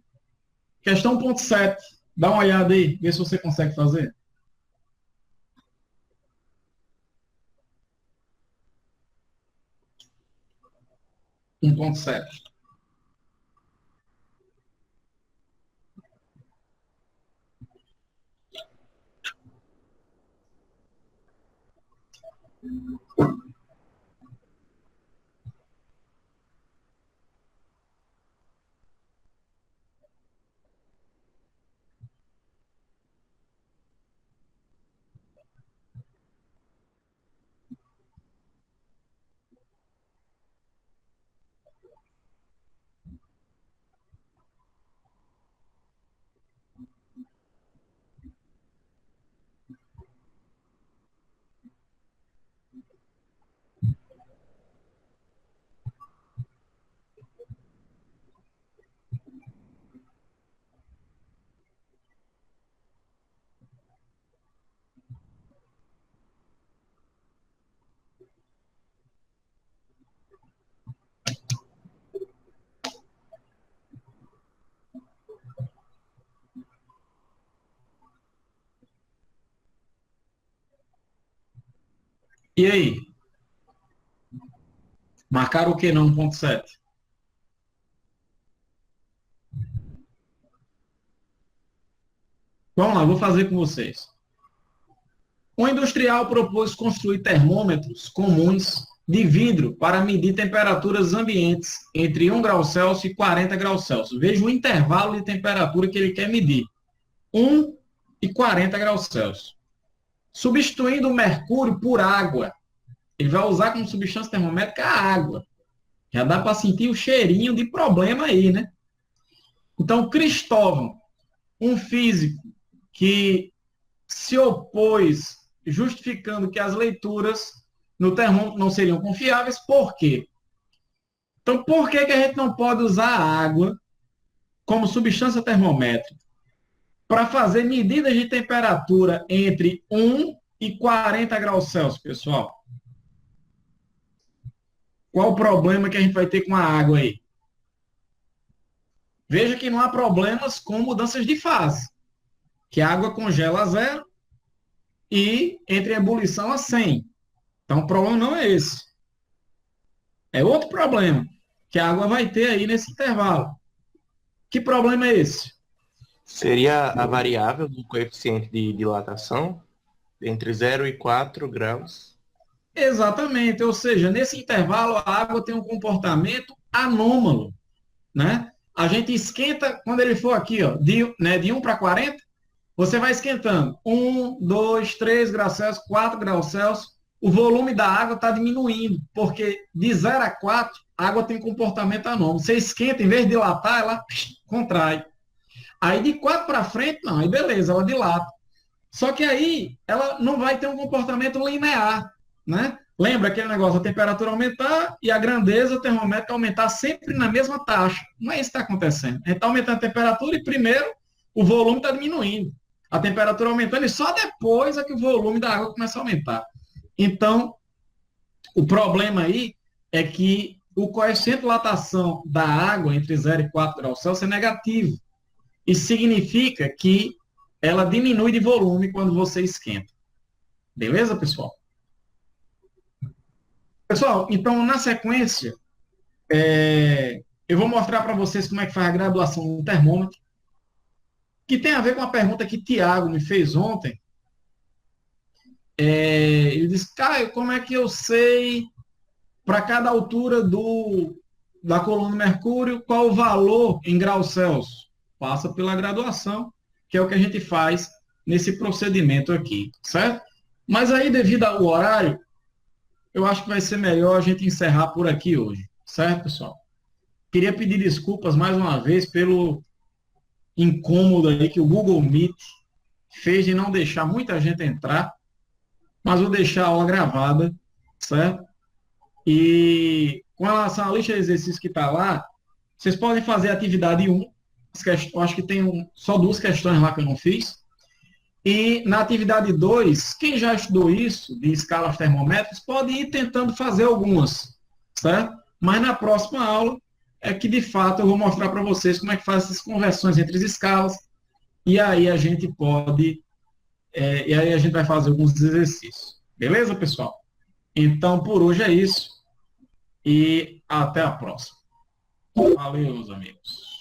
Speaker 1: Questão 1.7. Dá uma olhada aí, vê se você consegue fazer. Um 1.7. E aí? Marcaram o que no 1.7? Vamos lá, vou fazer com vocês. Um industrial propôs construir termômetros comuns de vidro para medir temperaturas ambientes entre 1 grau Celsius e 40 graus Celsius. Veja o intervalo de temperatura que ele quer medir. 1 e 40 graus Celsius. Substituindo o mercúrio por água. Ele vai usar como substância termométrica a água. Já dá para sentir o cheirinho de problema aí, né? Então, Cristóvão, um físico que se opôs, justificando que as leituras no termômetro não seriam confiáveis. Por quê? Então, por que a gente não pode usar a água como substância termométrica para fazer medidas de temperatura entre 1 e 40 graus Celsius, pessoal? Qual o problema que a gente vai ter com a água aí? Veja que não há problemas com mudanças de fase, que a água congela a 0 e entre a ebulição a 100. Então, o problema não é esse. É outro problema que a água vai ter aí nesse intervalo. Que problema é esse?
Speaker 2: Seria a variável do coeficiente de dilatação entre 0 e 4 graus.
Speaker 1: Exatamente, ou seja, nesse intervalo a água tem um comportamento anômalo, né? A gente esquenta, quando ele for aqui, ó, de 1 para 40, você vai esquentando 1, 2, 3 graus Celsius, 4 graus Celsius, o volume da água está diminuindo, porque de 0 a 4, a água tem comportamento anômalo. Você esquenta, em vez de dilatar, ela contrai. Aí de 4 para frente, não, aí beleza, ela dilata. Só que aí ela não vai ter um comportamento linear, né? Lembra aquele negócio, a temperatura aumentar e a grandeza termômetra aumentar sempre na mesma taxa. Não é isso que está acontecendo. A gente está aumentando a temperatura e primeiro o volume está diminuindo. A temperatura aumentando e só depois é que o volume da água começa a aumentar. Então, o problema aí é que o coeficiente de dilatação da água entre 0 e 4 graus Celsius é negativo. Isso significa que ela diminui de volume quando você esquenta. Beleza, pessoal? Pessoal, então, na sequência, eu vou mostrar para vocês como é que faz a graduação do termômetro, que tem a ver com a pergunta que Tiago me fez ontem. Ele disse, Caio, como é que eu sei, para cada altura da coluna do mercúrio, qual o valor em graus Celsius? Passa pela graduação, que é o que a gente faz nesse procedimento aqui, certo? Mas aí, devido ao horário, eu acho que vai ser melhor a gente encerrar por aqui hoje, certo, pessoal? Queria pedir desculpas mais uma vez pelo incômodo aí que o Google Meet fez de não deixar muita gente entrar, mas vou deixar a aula gravada, certo? E com relação à lista de exercícios que está lá, vocês podem fazer a atividade 1, eu acho que tem só 2 questões lá que eu não fiz. E na atividade 2, quem já estudou isso, de escalas termométricas, pode ir tentando fazer algumas, certo? Mas na próxima aula é que, de fato, eu vou mostrar para vocês como é que faz essas conversões entre as escalas, e aí a gente pode, e aí a gente vai fazer alguns exercícios. Beleza, pessoal? Então, por hoje é isso, e até a próxima. Valeu, meus amigos.